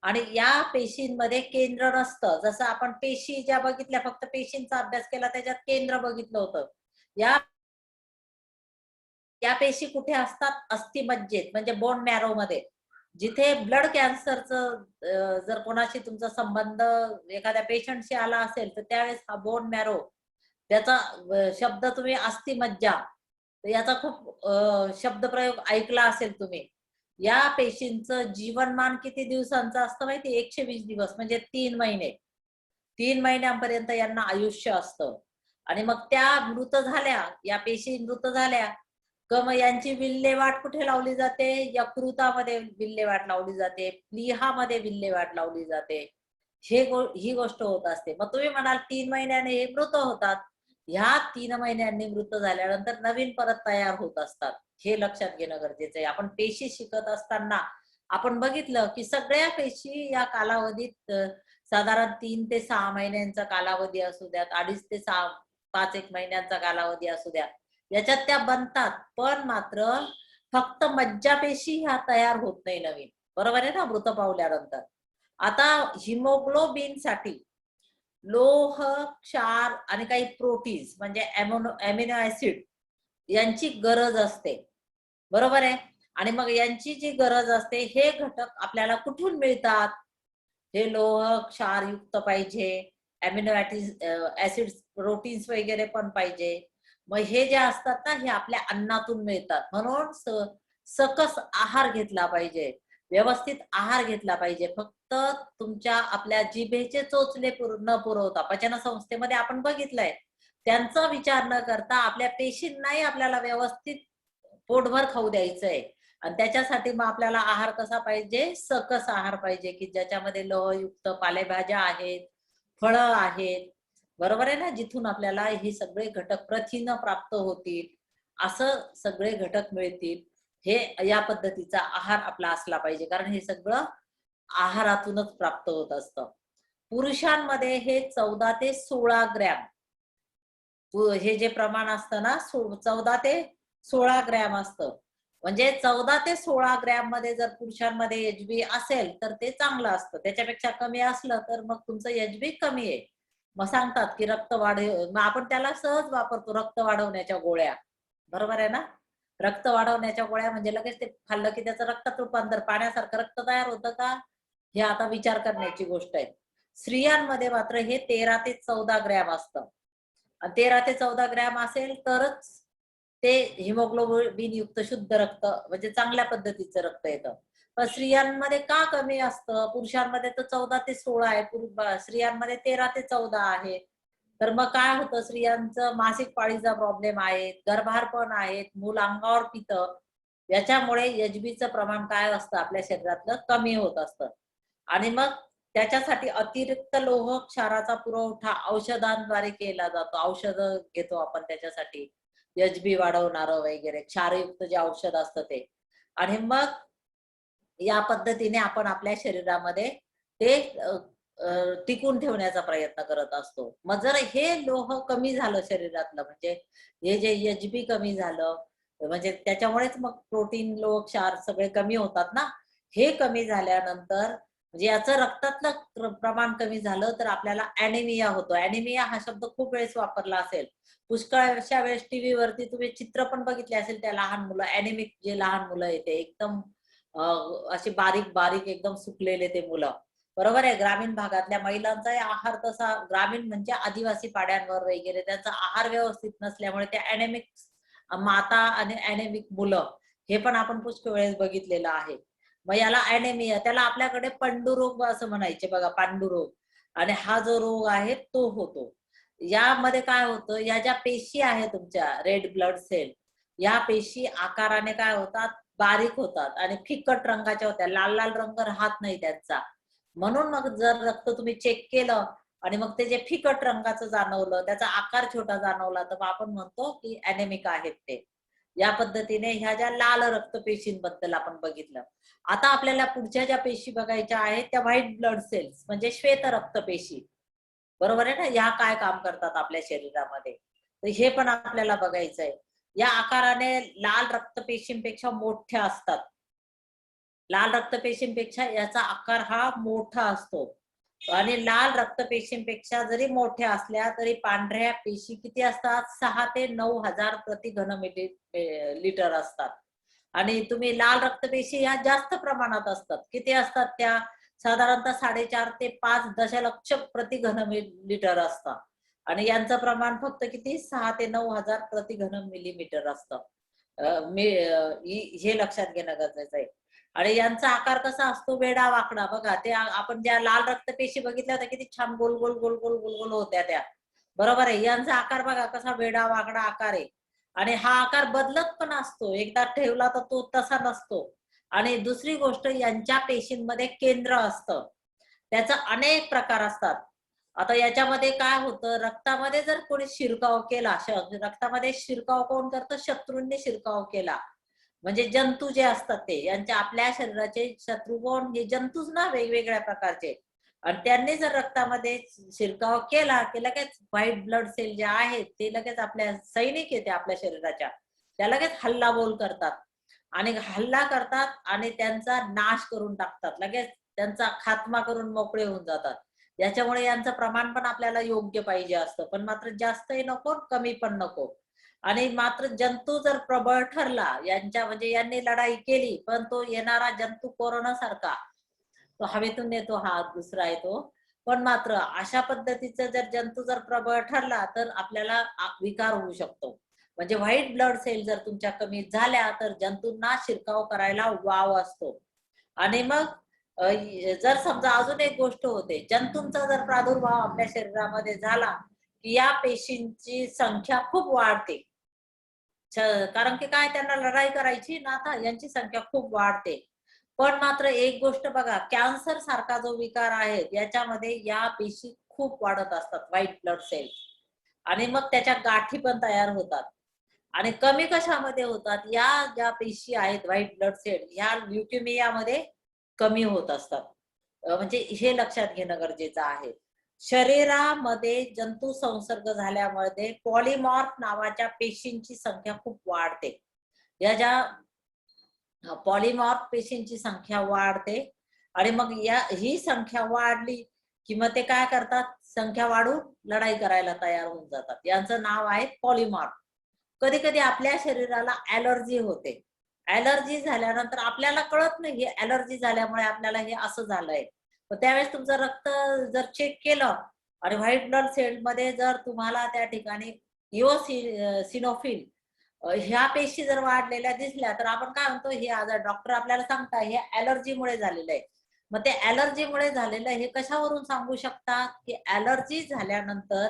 आणि या पेशींमध्ये केंद्र नसतं. जसं आपण पेशी ज्या बघितल्या, फक्त पेशींचा अभ्यास केला त्याच्यात केंद्र बघितलं होतं. या या पेशी कुठे असतात? अस्थिमज्जेत म्हणजे बोन मॅरो मध्ये. जिथे ब्लड कॅन्सरचं जर कोणाशी तुमचा संबंध एखाद्या पेशंटशी आला असेल तर त्यावेळेस हा बोन मॅरो, त्याचा शब्द तुम्ही अस्थिमज्जा, तर याचा खूप शब्दप्रयोग ऐकला असेल तुम्ही. या पेशींचं जीवनमान किती दिवसांचं असतं माहिती? 120 दिवस म्हणजे 3 महिने. 3 महिन्यांपर्यंत यांना आयुष्य असतं. आणि मग त्या मृत झाल्या, या पेशी मृत झाल्या मग यांची विल्हेवाट कुठे लावली जाते? यकृतामध्ये विल्हेवाट लावली जाते, प्लीहामध्ये विल्हेवाट लावली जाते. ही गोष्ट होत असते. मग तुम्ही म्हणाल 3 महिन्याने हे मृत होतात. ह्या 3 महिन्यांनी मृत झाल्यानंतर नवीन परत तयार होत असतात. हे लक्षात घेणं गरजेचं आहे. आपण पेशी शिकत असताना आपण बघितलं की सगळ्या पेशी या कालावधीत साधारण 3 ते 6 महिन्यांचा कालावधी असू द्यात, 2.5 ते 6 5-1 महिन्यांचा कालावधी असू द्या, याच्यात त्या बनतात. पण मात्र फक्त मज्जापेशी ह्या तयार होत नाही नवीन. बरोबर आहे ना, मृत पावल्यानंतर. आता हिमोग्लोबिन साठी लोह, क्षार आणि काही प्रोटीन्स म्हणजे अमिनो ऍसिड यांची गरज असते. बरोबर आहे. आणि मग यांची जी गरज असते, हे घटक आपल्याला कुठून मिळतात? हे लोह क्षार युक्त पाहिजे, अमिनो ऍसिड प्रोटीन्स वगैरे पण पाहिजे. मग हे जे असतात ना, हे आपल्या अन्नातून मिळतात. म्हणून सकस आहार घेतला पाहिजे, व्यवस्थित आहार घेतला पाहिजे. फक्त तुमच्या आपल्या जिभेचे चोचले न पुरवता पचन संस्थेमध्ये आपण बघितलंय, त्यांचा विचार न करता आपल्या पेशींनाही आपल्याला व्यवस्थित पोटभर खाऊ द्यायचंय. आणि त्याच्यासाठी मग आपल्याला आहार कसा पाहिजे, सकस आहार पाहिजे, की ज्याच्यामध्ये लोहयुक्त पालेभाज्या आहेत, फळं आहेत, बरोबर आहे ना, जिथून आपल्याला हे सगळे घटक प्रथिन प्राप्त होतील, असं सगळे घटक मिळतील. हे या पद्धतीचा आहार आपला असला पाहिजे, कारण हे सगळं आहारातूनच प्राप्त होत असतं. पुरुषांमध्ये हे 14 ते 16 ग्रॅम हे जे प्रमाण असतं ना, 14 ते 16 ग्रॅम असतं. म्हणजे 14 ते 16 ग्रॅम मध्ये जर पुरुषांमध्ये एचबी असेल तर ते चांगलं असतं. त्याच्यापेक्षा कमी असलं तर मग तुमचं एचबी कमी आहे. मग सांगतात की रक्त मग आपण त्याला सहज वापरतो, रक्त वाढवण्याच्या गोळ्या. बरोबर आहे ना? रक्त वाढवण्याच्या गोळ्या म्हणजे लगेच ते खाल्लं की त्याचं रक्तात रूपांतर, पाण्यासारखं रक्त तयार होतं का? हे आता विचार करण्याची गोष्ट आहे. स्त्रियांमध्ये मात्र हे 13 ते 14 ग्रॅम असतं. 13 ते 14 ग्रॅम असेल तरच ते हिमोग्लोबिन युक्त शुद्ध रक्त म्हणजे चांगल्या पद्धतीचं रक्त येतं. पण स्त्रियांमध्ये का कमी असतं? पुरुषांमध्ये तर 14 ते 16 आहे, स्त्रियांमध्ये 13 ते 14 आहे. तर मग काय होतं, स्त्रियांचं मासिक पाळीचा प्रॉब्लेम आहे, गर्भारपण आहेत, मूल अंगावर पितं. याच्यामुळे एचबीचं प्रमाण काय असतं आपल्या शरीरातलं कमी होत असतं. आणि मग त्याच्यासाठी अतिरिक्त लोह क्षाराचा पुरवठा औषधांद्वारे केला जातो. औषधं घेतो आपण त्याच्यासाठी. एचबी वाढवणारं वगैरे क्षारयुक्त जे औषध असतं ते. आणि मग या पद्धतीने आपण आपल्या शरीरामध्ये ते टिकून ठेवण्याचा प्रयत्न करत असतो. मग जर हे लोह कमी झालं शरीरातलं, म्हणजे हे जे एचबी कमी झालं, म्हणजे त्याच्यामुळेच मग प्रोटीन, लोह, क्षार सगळे कमी होतात ना. हे कमी झाल्यानंतर म्हणजे याचं रक्तातलं प्रमाण कमी झालं तर आपल्याला ॲनिमिया होतो. ॲनिमिया हा शब्द खूप वेळेस वापरला असेल. पुष्कळशा वेळेस टीव्हीवरती तुम्ही चित्र पण बघितले असेल, त्या लहान मुलं, ॲनिमिक जे लहान मुलं आहेत ते एकदम असे बारीक बारीक एकदम सुकलेले ते मुलं. बरोबर आहे. ग्रामीण भागातल्या महिलांचाही आहार तसा, ग्रामीण म्हणजे आदिवासी पाड्यांवर वगैरे त्यांचा आहार व्यवस्थित नसल्यामुळे त्या ॲनेमिक माता आणि ॲनेमिक मुलं हे पण आपण पुष्कळ वेळेस बघितलेलं आहे. मग याला ॲनेमिया, त्याला आपल्याकडे पंडुरोग असं म्हणायचे बघा, पांडुरोग. आणि हा जो रोग आहे तो होतो. यामध्ये काय होतं, या ज्या पेशी आहेत तुमच्या रेड ब्लड सेल, या पेशी आकाराने काय होतात, बारीक होतात आणि फिकट रंगाच्या होत्या, लाल लाल रंग राहत नाही त्यांचा. म्हणून मग जर रक्त तुम्ही चेक केलं आणि मग ते जे फिकट रंगाचं जाणवलं, त्याचा आकार छोटा जाणवला, तर आपण म्हणतो की ॲनेमिक आहेत ते. या पद्धतीने ह्या ज्या लाल रक्तपेशींबद्दल आपण बघितलं. आता आपल्याला पुढच्या ज्या पेशी बघायच्या आहेत त्या व्हाईट ब्लड सेल्स म्हणजे श्वेत रक्तपेशी. बरोबर आहे ना? ह्या काय काम करतात आपल्या शरीरामध्ये, तर हे पण आपल्याला बघायचंय. या आकाराने लाल रक्तपेशींपेक्षा मोठ्या असतात. लाल रक्तपेशींपेक्षा याचा आकार हा मोठा असतो. आणि लाल रक्तपेशींपेक्षा जरी मोठ्या असल्या तरी पांढऱ्या पेशी किती असतात, 6 ते 9,000 प्रति लिटर असतात. आणि तुम्ही लाल रक्तपेशी ह्या जास्त प्रमाणात असतात. किती असतात त्या? साधारणतः 4.5 ते 5 दशलक्ष प्रति लिटर असतात. आणि यांचं प्रमाण फक्त किती, 6 ते 9,000 प्रति मिलीमीटर असतं. हे लक्षात घेणं गरजेचं आहे. आणि यांचा आकार कसा असतो, वेडा वाकडा. बघा ते आपण ज्या लाल रक्तपेशी बघितल्या होत्या किती छान गोल गोल गोल गोल गोल गोल होत्या त्या. बरोबर आहे. यांचा आकार बघा कसा वेडा वाकडा आकार आहे. आणि हा आकार बदलत पण असतो, एकदा ठेवला तर तो तसा नसतो. आणि दुसरी गोष्ट, यांच्या पेशींमध्ये केंद्र असतं. त्याचा अनेक प्रकार असतात. आता याच्यामध्ये काय होतं, रक्तामध्ये जर कोणी शिरकाव केला, रक्तामध्ये शिरकाव कोण करतं, शत्रूंनी शिरकाव केला, म्हणजे जंतू जे असतात ते, यांच्या आपल्या शरीराचे शत्रू कोण, हे जंतूच ना, वेगवेगळ्या प्रकारचे. आणि त्यांनी जर रक्तामध्ये शिरकाव केला की लगेच व्हाईट ब्लड सेल जे आहेत ते लगेच आपल्या सैनिक येते आपल्या शरीराच्या, त्या लगेच हल्लाबोल करतात आणि हल्ला करतात आणि त्यांचा नाश करून टाकतात, लगेच त्यांचा खात्मा करून मोकळे होऊन जातात. याच्यामुळे यांचं प्रमाण पण आपल्याला योग्य पाहिजे असतं, पण मात्र जास्तही नको, कमी पण नको. आणि मात्र जंतू जर प्रबळ ठरला, यांच्या म्हणजे यांनी लढाई केली पण तो येणारा जंतू कोरोना सारखा तो हवेतून येतो, हा दुसरा येतो. पण मात्र अशा पद्धतीचा जर जंतू जर प्रबळ ठरला तर आपल्याला विकार होऊ शकतो. म्हणजे व्हाईट ब्लड सेल जर तुमच्या कमी झाल्या तर जंतूंना शिरकाव करायला वाव असतो. आणि मग जर समजा अजून एक गोष्ट होते, जंतूंचा जर प्रादुर्भाव आपल्या शरीरामध्ये झाला की या पेशींची संख्या खूप वाढते. कारण की काय त्यांना लढाई करायची ना, आता यांची संख्या खूप वाढते. पण मात्र एक गोष्ट बघा, कॅन्सर सारखा जो विकार आहे याच्यामध्ये या पेशी खूप वाढत असतात, व्हाईट ब्लड सेल्स, आणि मग त्याच्या गाठी पण तयार होतात. आणि कमी कशामध्ये होतात, या ज्या पेशी आहेत व्हाईट ब्लड सेल, ह्या ल्युकेमियामध्ये कमी होत असतात. म्हणजे हे लक्षात घेणं गरजेचं आहे. शरीरामध्ये जंतू संसर्ग झाल्यामुळे पॉलिमॉर्फ नावाच्या पेशींची संख्या खूप वाढते. या ज्या पॉलिमॉर्फ पेशींची संख्या वाढते, आणि मग ही संख्या वाढली की मग ते काय करतात, संख्या वाढून लढाई करायला तयार होऊन जातात. यांचं नाव आहे पॉलिमॉर्फ. कधी कधी आपल्या शरीराला ॲलर्जी होते. ॲलर्जी झाल्यानंतर आपल्याला कळत नाही हे ॲलर्जी झाल्यामुळे आपल्याला हे असं झालंय. मग त्यावेळेस तुमचं रक्त जर चेक केलं आणि व्हाईट ब्लड सेल मध्ये जर तुम्हाला त्या ठिकाणी इओसिनोफिल ह्या पेशी जर वाढलेल्या दिसल्या, तर आपण काय म्हणतो, हे आजार डॉक्टर आपल्याला सांगतात हे ॲलर्जीमुळे झालेलं आहे. मग ते ॲलर्जीमुळे झालेलं हे कशावरून सांगू शकतात, की ॲलर्जी झाल्यानंतर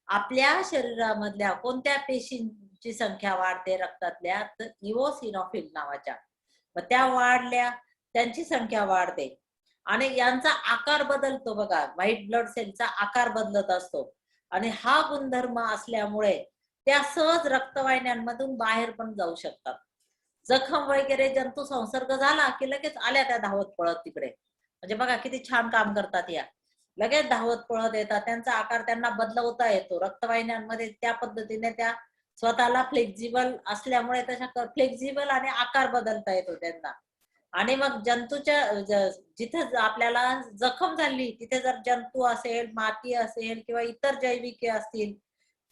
आपल्या शरीरामधल्या कोणत्या पेशींची संख्या वाढते रक्तातल्या, तर इओसिनोफिल नावाच्या. मग त्या वाढल्या, त्यांची संख्या वाढते आणि यांचा आकार बदलतो बघा. व्हाईट ब्लड सेलचा आकार बदलत असतो आणि हा गुणधर्म असल्यामुळे त्या सहज रक्तवाहिन्यांमधून बाहेर पण जाऊ शकतात. जखम वगैरे जंतू संसर्ग झाला की लगेच आल्या त्या धावत पळत तिकडे. म्हणजे बघा किती छान काम करतात या. लगेच धावत पळत येतात, त्यांचा आकार त्यांना बदलवता येतो रक्तवाहिन्यांमध्ये. त्या पद्धतीने त्या स्वतःला फ्लेक्झिबल असल्यामुळे तशा फ्लेक्झिबल आणि आकार बदलता येतो त्यांना. आणि मग जंतूच्या जिथे आपल्याला जखम झाली तिथे जर जंतू असेल, माती असेल किंवा इतर जैविके असतील,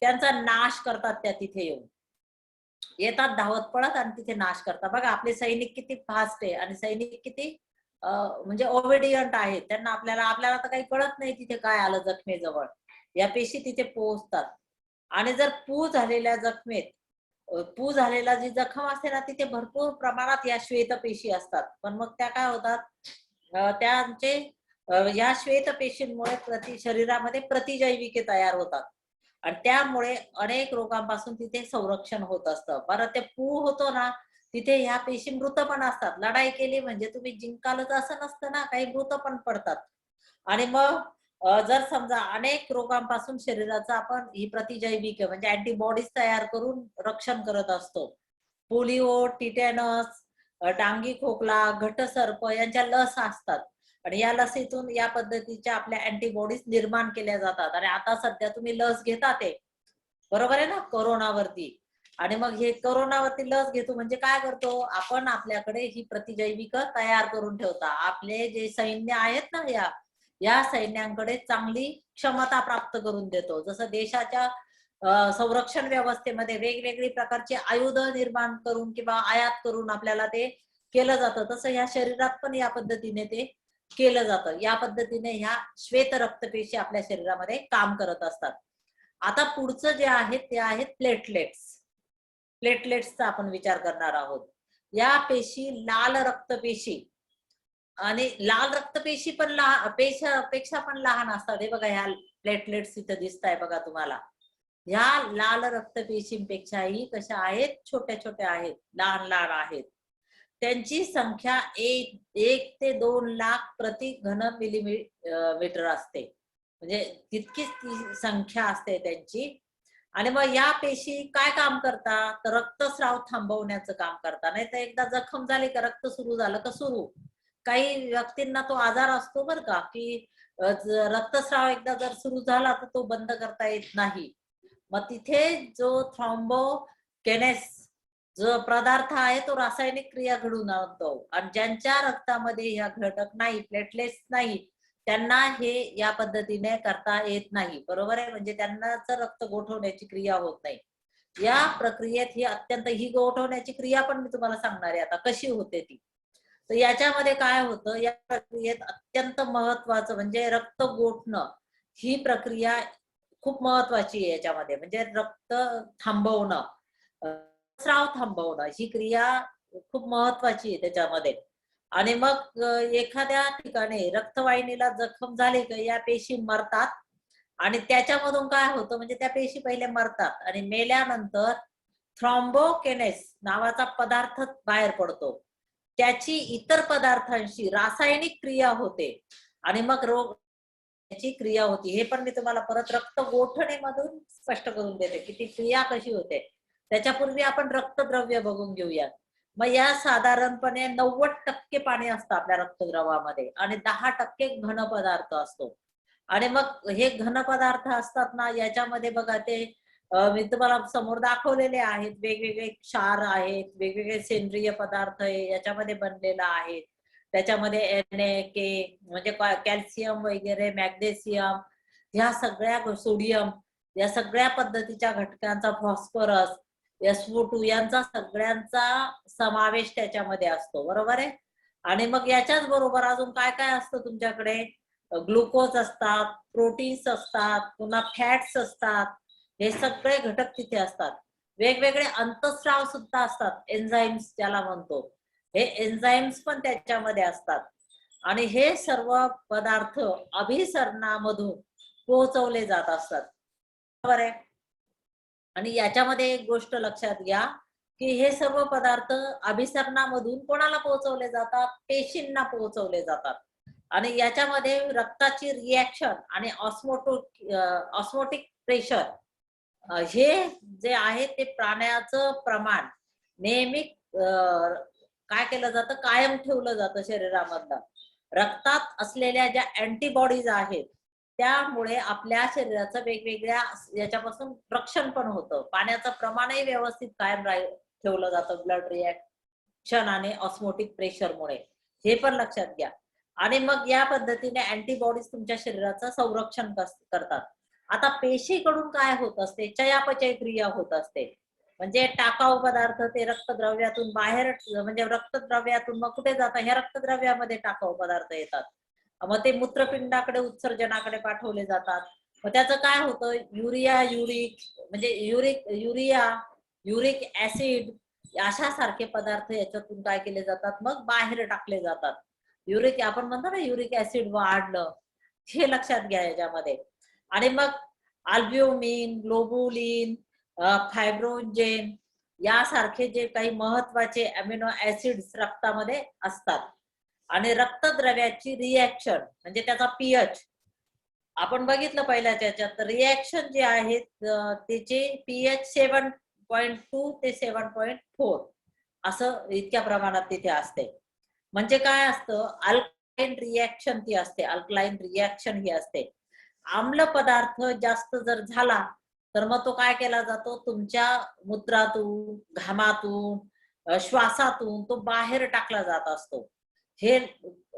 त्यांचा नाश करतात त्या तिथे येऊन. येतात धावत पळत आणि तिथे नाश करतात. बघा आपले सैनिक किती फास्ट आहे आणि सैनिक किती म्हणजे ओबेडियंट आहेत. त्यांना आपल्याला तर काही कळत नाही तिथे काय आलं जखमेजवळ. या पेशी तिथे पोहोचतात. आणि जर पू झालेल्या जखमेत पू झालेला जी जखम असते ना, तिथे भरपूर प्रमाणात या श्वेतपेशी असतात. पण मग त्या काय होतात, त्यांचे या श्वेतपेशींमुळे शरीरामध्ये प्रतिजैविके तयार होतात आणि त्यामुळे अनेक रोगांपासून तिथे संरक्षण होत असतं. बरं ते पू होतो ना, तिथे ह्या पेशी मृत पण असतात. लढाई केली म्हणजे तुम्ही जिंकालच असं नसतं ना, काही मृत पण पडतात. आणि मग जर समजा अनेक रोगांपासून शरीराचा आपण ही प्रतिजैविके म्हणजे अँटीबॉडीज तयार करून रक्षण करत असतो. पोलिओ, टिटॅनस, डांगी खोकला, घटसर्प यांच्या लस असतात आणि या लसीतून या पद्धतीच्या आपल्या अँटीबॉडीज निर्माण केल्या जातात. आणि आता सध्या तुम्ही लस घेता ते बरोबर आहे ना, कोरोनावरती. आणि मग हे कोरोनावरती लस घेतो म्हणजे काय करतो आपण, आपल्याकडे ही प्रतिजैविक तयार करून ठेवता. आपले जे सैन्य आहेत ना, या सैन्यांकडे चांगली क्षमता प्राप्त करून देतो. जसं देशाच्या संरक्षण व्यवस्थेमध्ये वेगवेगळी प्रकारची आयुध निर्माण करून किंवा आयात करून आपल्याला ते केलं जातं, तसं ह्या शरीरात पण या पद्धतीने ते केलं जातं. या पद्धतीने ह्या श्वेत रक्तपेशी आपल्या शरीरामध्ये काम करत असतात. आता पुढचं जे आहे ते आहेत प्लेटलेट्स. प्लेटलेट्सचा आपण विचार करणार आहोत. या पेशी लाल रक्तपेशी आणि लाल रक्तपेशी पण पेक्षा पण लहान असतात. हे बघा ह्या प्लेटलेट्स इथं दिसत आहे बघा तुम्हाला. ह्या लाल रक्तपेशींपेक्षाही कशा आहेत, छोट्या छोट्या आहेत, लहान लहान आहेत. त्यांची संख्या 1 ते 2 लाख प्रति घन मिलीमीटर असते. म्हणजे तितकीच ती संख्या असते त्यांची. आणि मग या पेशी काय काम करतात, तर रक्तस्राव थांबवण्याचं काम करतात. नाही तर एकदा जखम झाली का रक्त सुरू झालं का सुरू. काही व्यक्तींना तो आजार असतो बरं का, की रक्तस्राव एकदा जर सुरू झाला तर तो बंद करता येत नाही. मग तिथे जो थ्रॉम्बोकेनेस जो पदार्थ आहे तो रासायनिक क्रिया घडून आणतो आणि ज्यांच्या रक्तामध्ये ह्या घटक नाही, प्लेटलेट्स नाही, त्यांना हे या पद्धतीने करता येत नाही. बरोबर आहे, म्हणजे त्यांनाच रक्त गोठवण्याची क्रिया होत नाही. या प्रक्रियेत ही गोठवण्याची क्रिया पण मी तुम्हाला सांगणार आहे आता कशी होते ती. तर याच्यामध्ये काय होतं, या प्रक्रियेत अत्यंत महत्वाचं म्हणजे रक्त गोठणं. ही प्रक्रिया खूप महत्वाची आहे याच्यामध्ये. म्हणजे रक्त थांबवणं, स्राव थांबवणं ही क्रिया खूप महत्वाची आहे त्याच्यामध्ये. आणि मग एखाद्या ठिकाणी रक्तवाहिनीला जखम झाली का या पेशी मरतात आणि त्याच्यामधून काय होतं, म्हणजे त्या पेशी पहिले मरतात आणि मेल्यानंतर थ्रॉम्बोकेनेस नावाचा पदार्थ बाहेर पडतो. त्याची इतर पदार्थांशी रासायनिक क्रिया होते आणि मग रोग त्याची क्रिया होती. हे पण मी तुम्हाला परत रक्त गोठणेमधून स्पष्ट करून देते की ती क्रिया कशी होते. त्याच्यापूर्वी आपण रक्तद्रव्य बघून घेऊया. मग या साधारणपणे 90% पाणी असतं आपल्या रक्तद्रवामध्ये आणि 10% घन पदार्थ असतो. आणि मग हे घन पदार्थ असतात ना, याच्यामध्ये बघा ते मी तुम्हाला समोर दाखवलेले आहेत. वेगवेगळे क्षार आहेत, वेगवेगळे सेंद्रिय पदार्थ आहे याच्यामध्ये बनलेला आहे. त्याच्यामध्ये Na, म्हणजे कॅल्शियम वगैरे, मॅग्नेशियम, ह्या सगळ्या सोडियम, या सगळ्या पद्धतीच्या घटकांचा, फॉस्फरस, SO2 यांचा सगळ्यांचा समावेश त्याच्यामध्ये असतो. बरोबर आहे. आणि मग याच्याच बरोबर अजून काय काय असतं तुमच्याकडे? ग्लुकोज असतात, प्रोटीन्स असतात, पुन्हा फॅट्स असतात. हे सगळे घटक तिथे असतात. वेगवेगळे अंतःस्राव सुद्धा असतात, एन्झाईम्स ज्याला म्हणतो. हे एन्झाईम्स पण त्याच्यामध्ये असतात. आणि हे सर्व पदार्थ अभिसरणामधून पोहोचवले जात असतात. बरोबर आहे. आणि याच्यामध्ये एक गोष्ट लक्षात घ्या की हे सर्व पदार्थ अभिसरणामधून कोणाला पोहोचवले जातात? पेशींना पोहोचवले जातात. आणि याच्यामध्ये रक्ताची रिॲक्शन आणि ऑस्मोटिक प्रेशर हे जे आहे ते प्राण्याचं प्रमाण नेहमी काय केलं जातं? कायम ठेवलं जातं शरीरामधलं. रक्तात असलेल्या ज्या अँटीबॉडीज आहेत त्यामुळे आपल्या शरीराचं वेगवेगळ्या याच्यापासून रक्षण पण होतं. पाण्याचं प्रमाणही व्यवस्थित कायम ठेवलं जातं ब्लड रिॲक्शन आणि ऑस्मोटिक प्रेशरमुळे. हे पण लक्षात घ्या. आणि मग या पद्धतीने अँटीबॉडीज तुमच्या शरीराचं संरक्षण करतात. आता पेशीकडून काय होत असते? चयापचय क्रिया होत असते. म्हणजे टाकाऊ पदार्थ ते रक्तद्रव्यातून बाहेर, म्हणजे रक्तद्रव्यातून मग कुठे जातात? ह्या रक्तद्रव्यामध्ये टाकाऊ पदार्थ येतात. मग ते मूत्रपिंडाकडे उत्सर्जनाकडे पाठवले जातात. मग त्याचं काय होतं? युरिक ऍसिड अशा सारखे पदार्थ याच्यातून काय केले जातात? मग बाहेर टाकले जातात. आपण म्हणतो ना युरिक ऍसिड वाढलं, हे लक्षात घ्या याच्यामध्ये. आणि मग अल्ब्युमिन, ग्लोबुलिन, फायब्रोजेन यासारखे जे काही महत्वाचे अमिनो ऍसिड्स रक्तामध्ये असतात. आणि रक्तद्रव्याची रिॲक्शन म्हणजे त्याचा पीएच आपण बघितलं पहिल्याच्या याच्यात. रिॲक्शन जे आहेत त्याचे पीएच 7.2 ते 7.4 असं इतक्या प्रमाणात तिथे असते. म्हणजे काय असतं? अल्कलाईन रिॲक्शन ती असते. अल्कलाईन रिॲक्शन ही असते. आम्ल पदार्थ जास्त जर झाला तर मग तो काय केला जातो? तुमच्या मूत्रातून, घामातून, श्वासातून तो बाहेर टाकला जात असतो. हे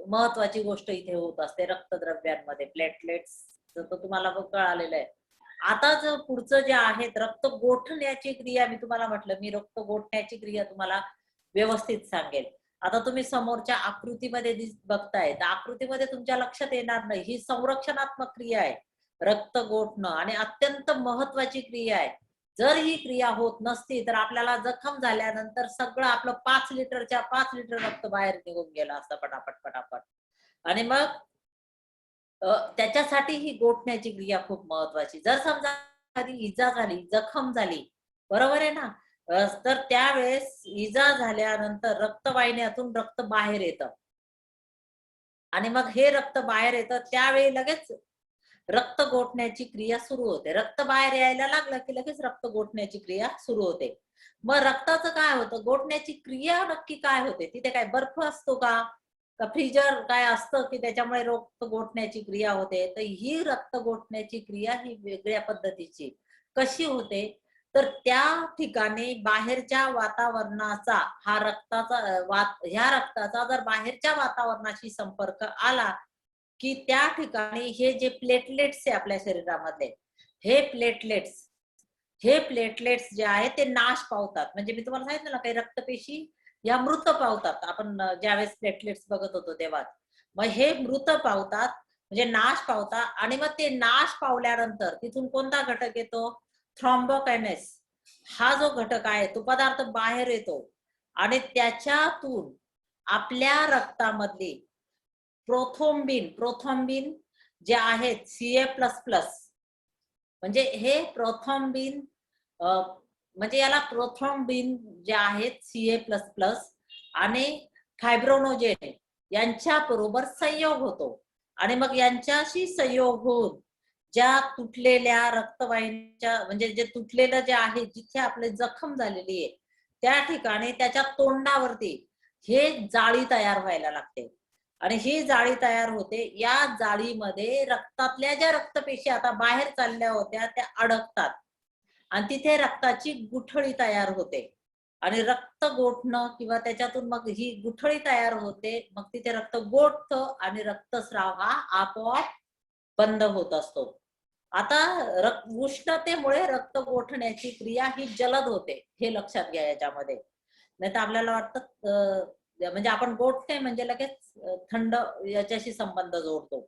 महत्वाची गोष्ट इथे होत असते रक्तद्रव्यांमध्ये. प्लेटलेट्स तर तुम्हाला कळालेलं आहे. आता जर पुढचं जे आहे रक्त गोठण्याची क्रिया, मी तुम्हाला म्हटलं मी रक्त गोठण्याची क्रिया तुम्हाला व्यवस्थित सांगेल. आता तुम्ही समोरच्या आकृतीमध्ये बघताय, तर आकृतीमध्ये तुमच्या लक्षात येणार नाही, ही संरक्षणात्मक क्रिया आहे रक्त गोठणं, आणि अत्यंत महत्वाची क्रिया आहे. जर ही क्रिया होत नसती तर आपल्याला जखम झाल्यानंतर सगळं आपलं 5 लिटर रक्त बाहेर निघून गेलं असतं पटापट पटापट. आणि मग त्याच्यासाठी ही गोठण्याची क्रिया खूप महत्वाची. जर समजा कधी इजा झाली, जखम झाली, बरोबर आहे ना, तर त्यावेळेस इजा झाल्यानंतर रक्तवाहिन्यातून रक्त बाहेर येतं. आणि मग हे रक्त बाहेर येतं त्यावेळी लगेच रक्त गोठण्याची क्रिया सुरू होते. रक्त बाहेर यायला लागलं की लगेच रक्त गोठण्याची क्रिया सुरू होते. मग रक्ताचं काय होतं? गोठण्याची क्रिया नक्की काय होते? तिथे काय बर्फ असतो का? फ्रीजर काय असतं की त्याच्यामुळे रक्त गोठण्याची क्रिया होते? तर ही रक्त गोठण्याची क्रिया ही वेगळ्या पद्धतीची. कशी होते? तर त्या ठिकाणी बाहेरच्या वातावरणाचा ह्या रक्ताचा जर बाहेरच्या वातावरणाशी संपर्क आला की त्या ठिकाणी हे जे प्लेटलेट्स आहे आपल्या शरीरामधले, हे प्लेटलेट्स जे आहेत ते नाश पावतात. म्हणजे मी तुम्हाला सांगितलं ना, काही रक्तपेशी या मृत पावतात. आपण ज्यावेळेस प्लेटलेट्स बघत होतो तेव्हा. मग हे मृत पावतात म्हणजे नाश पावतात. आणि मग ते नाश पावल्यानंतर तिथून कोणता घटक येतो? थ्रॉम्बोकायनेस हा जो घटक आहे तो पदार्थ बाहेर येतो आणि त्याच्यातून आपल्या रक्तामधली प्रोथ्रोम्बिन जे आहेत Ca++, म्हणजे हे प्रोथ्रोम्बिन म्हणजे याला प्रोथ्रोम्बिन जे आहेत Ca++ आणि फायब्रोनोजेन यांच्या बरोबर संयोग होतो आणि मग यांच्याशी संयोग होऊन ज्या तुटलेल्या रक्तवाहिन्यांच्या म्हणजे जे तुटलेलं जे आहे जिथे आपले जखम झालेली आहे त्या ठिकाणी त्याच्या तोंडावरती हे जाळी तयार व्हायला लागते आणि ही जाळी तयार होते. या जाळीमध्ये रक्तातल्या ज्या रक्तपेशी आता बाहेर चालल्या होत्या त्या अडकतात आणि तिथे रक्ताची गुठळी तयार होते आणि रक्त गोठणं किंवा त्याच्यातून मग ही गुठळी तयार होते. मग तिथे रक्त गोठतं आणि रक्तस्राव हा आपोआप बंद होत असतो. आता उष्णतेमुळे रक्त गोठण्याची क्रिया ही जलद होते, हे लक्षात घ्या याच्यामध्ये. नाहीतर आपल्याला वाटतं म्हणजे आपण गोठणे म्हणजे लगेच थंड याच्याशी संबंध जोडतो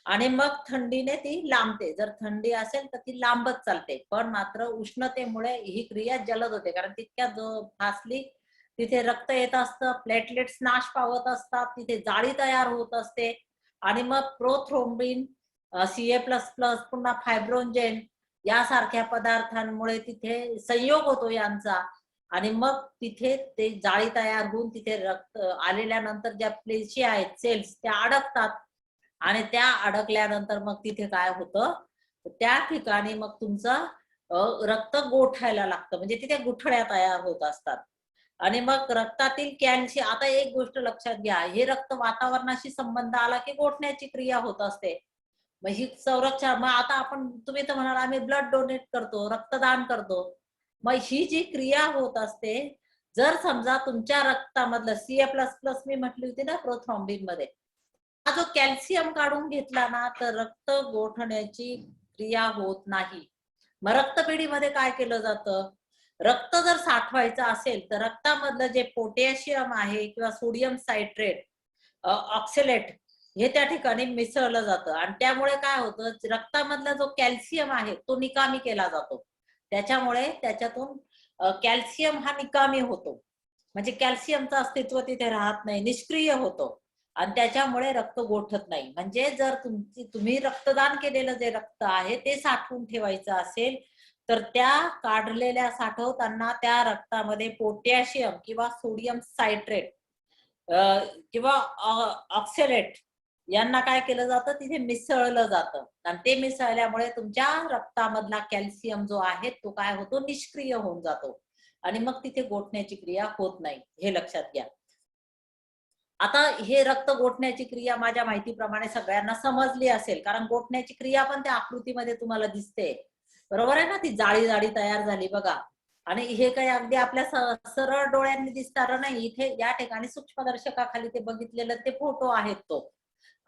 आणि मग थंडीने ती लांबते. जर थंडी असेल तर ती लांबत चालते, पण मात्र उष्णतेमुळे ही क्रिया जलद होते कारण तितक्या जो फासली तिथे रक्त येत असतं, प्लेटलेट्स नाश पावत असतात, तिथे जाळी तयार होत असते आणि मग प्रोथ्रोम्बिन Ca++ पुन्हा फायब्रोनजेन यासारख्या पदार्थांमुळे तिथे संयोग होतो यांचा आणि मग तिथे ते जाळी तयार होऊन तिथे रक्त आलेल्या नंतर ज्या पेशी आहेत सेल्स त्या अडकतात आणि त्या अडकल्यानंतर मग तिथे काय होतं त्या ठिकाणी मग तुमचं रक्त गोठायला लागतं म्हणजे तिथे गुठळ्या तयार होत असतात आणि मग रक्तातील कॅल्शियम. आता एक गोष्ट लक्षात घ्या, हे रक्त वातावरणाशी संबंध आला की गोठण्याची क्रिया होत असते. मग ही संरक्षण. मग आता आपण तुम्ही तर म्हणाल आम्ही ब्लड डोनेट करतो, रक्तदान करतो. मग ही जी क्रिया होत असते, जर समजा तुमच्या रक्तामधलं Ca++ मी म्हटली होती ना प्रोथ्रोम्बिन मध्ये, हा जो कॅल्शियम काढून घेतला ना तर रक्त गोठण्याची क्रिया होत नाही. मग रक्तपेढीमध्ये काय केलं जातं, रक्त जर साठवायचं असेल तर रक्तामधलं जे पोटॅशियम आहे किंवा सोडियम सायट्रेट ऑक्सलेट हे त्या ठिकाणी मिसळलं जातं आणि त्यामुळे काय होतं रक्तामधला जो कॅल्शियम आहे तो निकामी केला जातो. त्याच्यामुळे त्याच्यातून कॅल्शियम हा निकामी होतो म्हणजे कॅल्शियमचं अस्तित्व तिथे राहत नाही, निष्क्रिय होतो आणि त्याच्यामुळे रक्त गोठत नाही. म्हणजे जर तुम्ही रक्तदान केलेलं जे रक्त आहे ते साठवून ठेवायचं असेल तर त्या काढलेल्या साठवताना त्या रक्तामध्ये पोटॅशियम किंवा सोडियम सायट्रेट किंवा ऑक्सलेट यांना काय केलं जातं तिथे मिसळलं जातं आणि ते मिसळल्यामुळे तुमच्या रक्तामधला कॅल्शियम जो आहे तो काय होतो निष्क्रिय होऊन जातो आणि मग तिथे गोठण्याची क्रिया होत नाही, हे लक्षात घ्या. आता हे रक्त गोठण्याची क्रिया माझ्या माहितीप्रमाणे सगळ्यांना समजली असेल कारण गोठण्याची क्रिया पण त्या आकृतीमध्ये तुम्हाला दिसते, बरोबर आहे ना. ती जाळी जाळी तयार झाली बघा आणि हे काही अगदी आपल्या सरळ डोळ्यांनी दिसणार नाही, इथे या ठिकाणी सूक्ष्मदर्शकाखाली ते बघितलेलं ते फोटो आहेत तो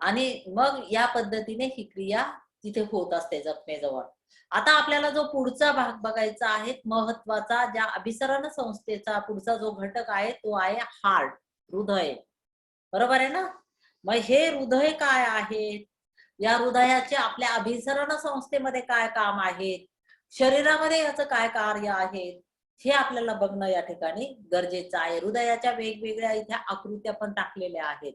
आणि मग या पद्धतीने ही क्रिया तिथे होत असते जखमेजवळ. आता आपल्याला जो पुढचा भाग बघायचा आहे महत्वाचा, ज्या अभिसरण संस्थेचा पुढचा जो घटक आहे तो आहे हार्ट, हृदय, बरोबर आहे ना. मग हे हृदय काय आहे, या हृदयाचे आपल्या अभिसरण संस्थेमध्ये काय काम आहे, शरीरामध्ये याचं काय कार्य आहे हे आपल्याला बघणं या ठिकाणी गरजेचं आहे. हृदयाच्या वेगवेगळ्या इथे आकृत्या पण टाकलेल्या आहेत.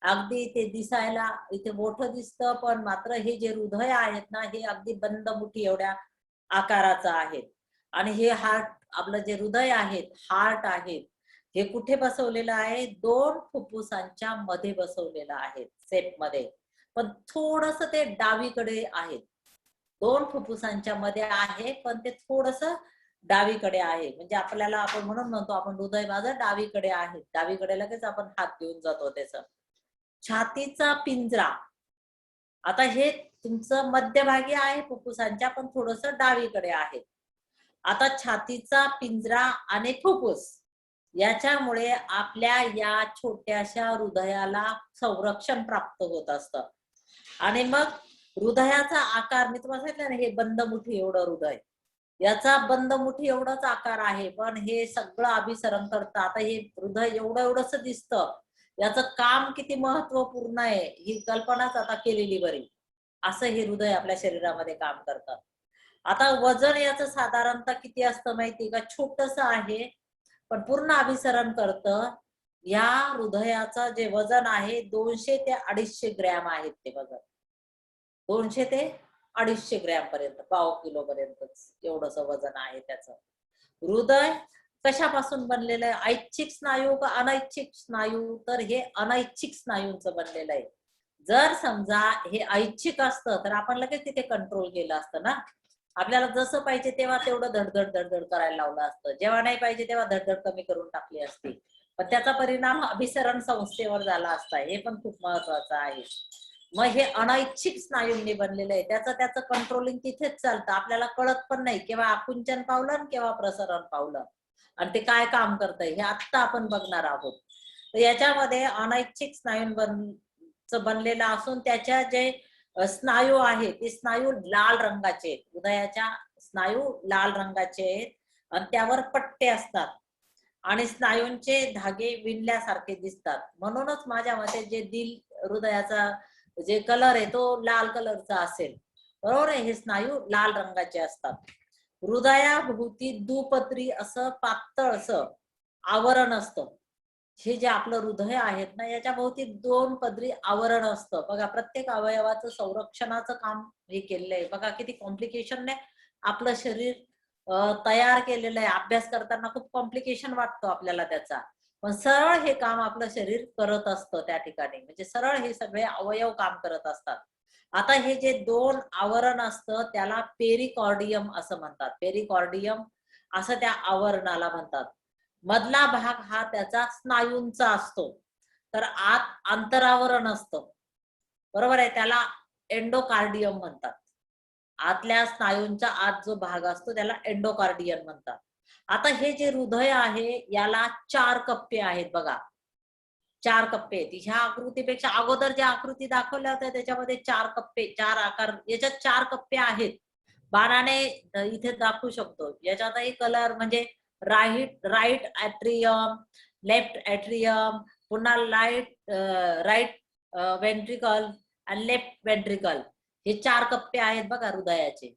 अगदी ते दिसायला इथे मोठं दिसतं पण मात्र हे जे हृदय आहेत ना हे अगदी बंद मुठी एवढ्या आकाराचं आहे आणि हे हार्ट आपलं जे हृदय आहेत हार्ट आहेत हे कुठे बसवलेलं आहे, दोन फुफ्फुसांच्या मध्ये बसवलेलं आहे सेप मध्ये, पण थोडस ते डावीकडे आहे. दोन फुफ्फुसांच्या मध्ये आहे पण ते थोडस डावीकडे आहे म्हणजे आपल्याला आपण म्हणून म्हणतो आपण हृदय माझं डावीकडे आहे, डावीकडे लगेच आपण हात घेऊन जातो त्याच. छातीचा पिंजरा, आता हे तुमचं मध्यभागी आहे फुफ्फुसांच्या पण थोडस डावीकडे आहे. आता छातीचा पिंजरा आणि फुफ्फुस याच्यामुळे आपल्या या छोट्याशा हृदयाला संरक्षण प्राप्त होत असतं आणि मग हृदयाचा आकार मी तुम्हाला सांगितलं ना हे बंद मुठी एवढं हृदय, याचा बंद मुठी एवढाच आकार आहे पण हे सगळं अभिसरण करतं. आता हे हृदय एवढं एवढंच दिसतं, याचं काम किती महत्वपूर्ण आहे ही कल्पनाच आता केलेली बरी. असं हे हृदय आपल्या शरीरामध्ये काम करतं. आता वजन याचं साधारणतः किती असतं माहितीये का, छोटस आहे पण पूर्ण अभिसरण करतं. या हृदयाचं जे वजन आहे 200 ते 250 ग्रॅम आहेत ते वजन, 200 ते 250 ग्रॅम पर्यंत, पाव किलो पर्यंतच एवढंच वजन आहे त्याचं. हृदय कशापासून बनलेलं आहे? ऐच्छिक स्नायू का अनैच्छिक स्नायू? तर हे अनैच्छिक स्नायूंचं बनलेलं आहे. जर समजा हे ऐच्छिक असतं तर आपण लगेच तिथे कंट्रोल केलं असतं ना. आपल्याला जसं पाहिजे तेव्हा तेवढं धडधड धडधड करायला लावलं असतं, जेव्हा नाही पाहिजे तेव्हा धडधड कमी करून टाकली असती. पण त्याचा परिणाम अभिसरण संस्थेवर झाला असता, हे पण खूप महत्वाचं आहे. मग हे अनैच्छिक स्नायूंनी बनलेलं आहे, त्याचं कंट्रोलिंग तिथेच चालतं, आपल्याला कळत पण नाही केव्हा आकुंचन पावलं केव्हा प्रसरण पावलं, आणि ते काय काम करतंय हे आता आपण बघणार आहोत. तर याच्यामध्ये अनैच्छिक स्नायूंचं बनलेलं असून त्याच्या जे स्नायू आहेत ते स्नायू लाल रंगाचे आहेत. हृदयाच्या स्नायू लाल रंगाचे आहेत आणि त्यावर पट्टे असतात आणि स्नायूंचे धागे विणल्यासारखे दिसतात. म्हणूनच माझ्या मते जे दिल हृदयाचा जे कलर आहे तो लाल कलरचा असेल. बरोबर आहे, हे स्नायू लाल रंगाचे असतात. हृदयाभोवती दुपत्री असं पातळ असं आवरण असतं. हे जे आपलं हृदय आहेत ना, याच्या भोवती 2 पदरी आवरण असतं. बघा, प्रत्येक अवयवाचं संरक्षणाचं काम हे केलेलं आहे. बघा किती कॉम्प्लिकेशनने आपलं शरीर तयार केलेलं आहे. अभ्यास करताना खूप कॉम्प्लिकेशन वाटतो आपल्याला त्याचा. पण सरळ हे काम आपलं शरीर करत असतं त्या ठिकाणी. म्हणजे सरळ हे सगळे अवयव काम करत असतात. आता हे जे 2 आवरण असतं त्याला पेरिकॉर्डियम असं म्हणतात. पेरिकॉर्डियम असं त्या आवरणाला म्हणतात. मधला भाग हा त्याचा स्नायूंचा असतो. तर आत अंतरावरण असतं. बरोबर आहे, त्याला एंडोकार्डियम म्हणतात. आतल्या स्नायूंचा आत जो भाग असतो त्याला एंडोकार्डियम म्हणतात. आता हे जे हृदय आहे याला 4 कप्पे आहेत बघा. 4 कप्पे आहेत. ह्या आकृतीपेक्षा अगोदर ज्या आकृती दाखवल्या होत्या त्याच्यामध्ये 4 कप्पे, 4 आकार, याच्यात 4 कप्पे आहेत. बाणाने इथे दाखवू शकतो. याच्यातही कलर म्हणजे right right atrium, left atrium, पुन्हा राईट वेंट्रिकल आणि लेफ्ट वेंट्रिकल, हे 4 कप्पे आहेत बघा हृदयाचे.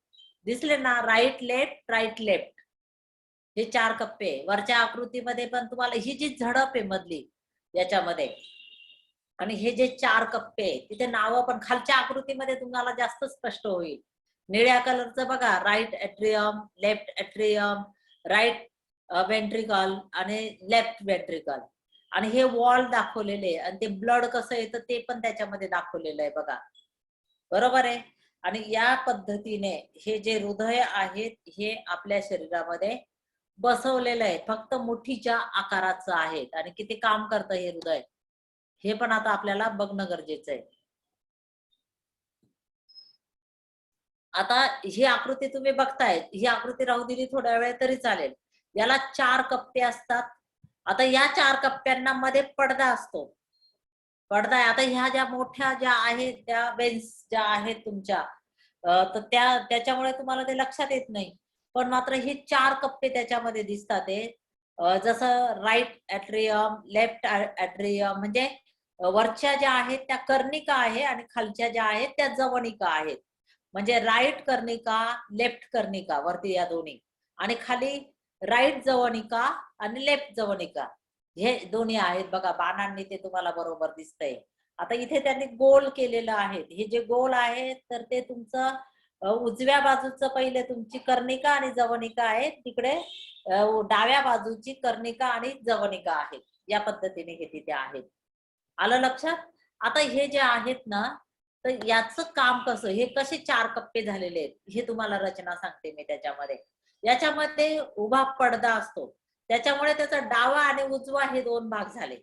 दिसले ना? राईट लेफ्ट, हे 4 कप्पे. वरच्या आकृतीमध्ये पण तुम्हाला ही जी झडप आहे मधली याच्यामध्ये, आणि हे जे 4 कप्पे तिथे नावं पण खालच्या आकृतीमध्ये तुम्हाला जास्त स्पष्ट होईल. निळ्या कलरचं बघा, right atrium, left atrium, right ventricle आणि लेफ्ट वेंट्रिकल, आणि हे वॉल दाखवलेले आणि ते ब्लड कसं येतं ते पण त्याच्यामध्ये दाखवलेलं आहे बघा. बरोबर आहे. आणि या पद्धतीने हे जे हृदय आहेत हे आपल्या शरीरामध्ये बसवलेलं आहे, फक्त मुठीच्या आकाराचं आहे. आणि किती काम करतं हे हृदय हे पण आता आपल्याला बघणं गरजेचं आहे. आता ही आकृती तुम्ही बघताय, ही आकृती राहू दिली थोड्या वेळ तरी चालेल. याला 4 कप्पे असतात. आता या 4 कप्प्यांना मध्ये पडदा असतो. पडदा आहे. आता ह्या ज्या मोठ्या ज्या आहेत त्या वेन्स ज्या आहेत तुमच्या, तर त्याच्यामुळे तुम्हाला ते लक्षात येत नाही. पण मात्र हे 4 कप्पे त्याच्यामध्ये दिसतात आहे. जसं राईट ॲट्रियम, लेफ्ट ॲट्रियम, म्हणजे वरच्या ज्या आहेत त्या कर्णिका आहे आणि खालच्या ज्या आहेत त्या जवनिका आहेत. म्हणजे राईट कर्णिका, लेफ्ट कर्णिका वरती या दोन्ही, आणि खाली राईट जवनिका आणि लेफ्ट जवनिका, हे दोन्ही आहेत बघा. बाणांनी ते तुम्हाला बरोबर दिसतंय. आता इथे त्यांनी गोल केलेलं आहे. हे जे गोल आहे तर ते तुमचं उजव्या बाजूचं पहिले तुमची कर्णिका आणि जवनिका आहे. तिकडे डाव्या बाजूची कर्णिका आणि जवनिका आहेत. या पद्धतीने हे तिथे आहेत. आलं लक्षात? आता हे जे आहेत ना, तर याचं काम कसं, हे कसे 4 कप्पे झालेले आहेत हे तुम्हाला रचना सांगते मी त्याच्यामध्ये. याच्यामध्ये उभा पडदा असतो. त्याच्यामुळे त्याचा डावा आणि उजवा हे 2 भाग झाले.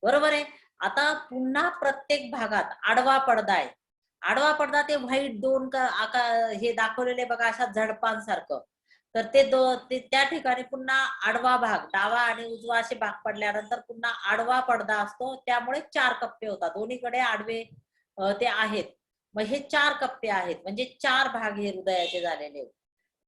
बरोबर आहे. आता पुन्हा प्रत्येक भागात आडवा पडदा आहे. आडवा पडदा ते व्हाईट 2 आकार हे दाखवलेले बघा अशा झडपांसारखं. तर ते त्या ठिकाणी पुन्हा आडवा भाग, डावा आणि उजवा असे भाग पडल्यानंतर पुन्हा आडवा पडदा असतो. त्यामुळे 4 कप्पे होतात. दोन्हीकडे आडवे ते आहेत. मग हे 4 कप्पे आहेत म्हणजे 4 भाग हे हृदयाचे झालेले आहेत.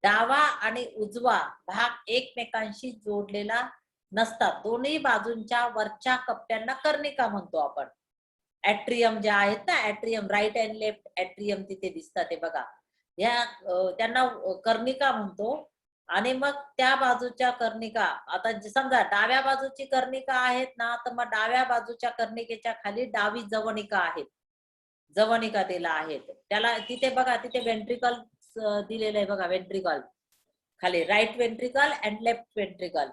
डावा आणि उजवा भाग एकमेकांशी जोडलेला नसतात. दोन्ही बाजूंच्या वरच्या कप्प्यांना कर्णिका म्हणतो आपण. ॲट्रियम ज्या आहेत ना, atrium, right and left atrium तिथे दिसतात ते बघा. ह्या त्यांना कर्णिका म्हणतो. आणि मग त्या बाजूच्या कर्णिका, आता समजा डाव्या बाजूची कर्णिका आहेत ना, तर मग डाव्या बाजूच्या कर्णिकेच्या खाली डावी जवनिका आहेत. जवनिका दिला आहेत. त्याला तिथे बघा, तिथे वेंट्रिकल दिलेलं आहे बघा, वेंट्रिकल. खाली right ventricle and left ventricle.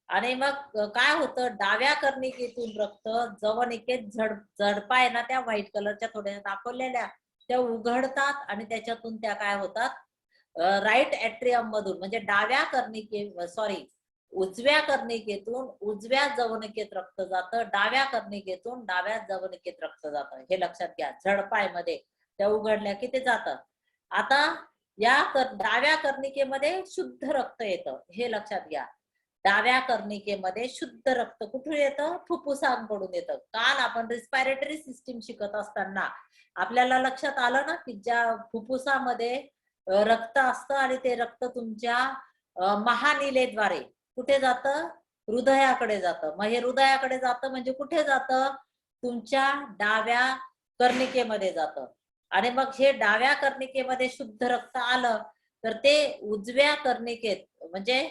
आणि मग काय होतं, डाव्या कर्णिकेतून रक्त जवनिकेत झडपा आहे ना, त्या व्हाईट कलरच्या थोड्या दाखवलेल्या त्या उघडतात आणि त्याच्यातून त्या काय होतात, राईट ऍट्रियम मधून म्हणजे डाव्या कर्णिके सॉरी उजव्या कर्णिकेतून उजव्या जवनिकेत रक्त जातं, डाव्या कर्णिकेतून डाव्या जवनिकेत रक्त जातं. हे लक्षात घ्या. झडपायमध्ये त्या उघडल्या की ते जातं. आता या डाव्या कर्णिकेमध्ये शुद्ध रक्त येतं, हे लक्षात घ्या. डाव्या कर्णिकेमध्ये शुद्ध रक्त कुठून येतं? फुफ्फुसांकडून येतं. काल आपण रिस्पायरेटरी सिस्टीम शिकत असताना आपल्याला लक्षात आलं ना, की ज्या फुफ्फुसामध्ये रक्त असतं आणि ते रक्त तुमच्या महानिलेद्वारे कुठे जातं? हृदयाकडे जातं. मग हे हृदयाकडे जातं म्हणजे कुठे जातं? तुमच्या डाव्या कर्णिकेमध्ये जातं. आणि मग हे डाव्या कर्णिकेमध्ये शुद्ध रक्त आलं तर ते उजव्या कर्णिकेत म्हणजे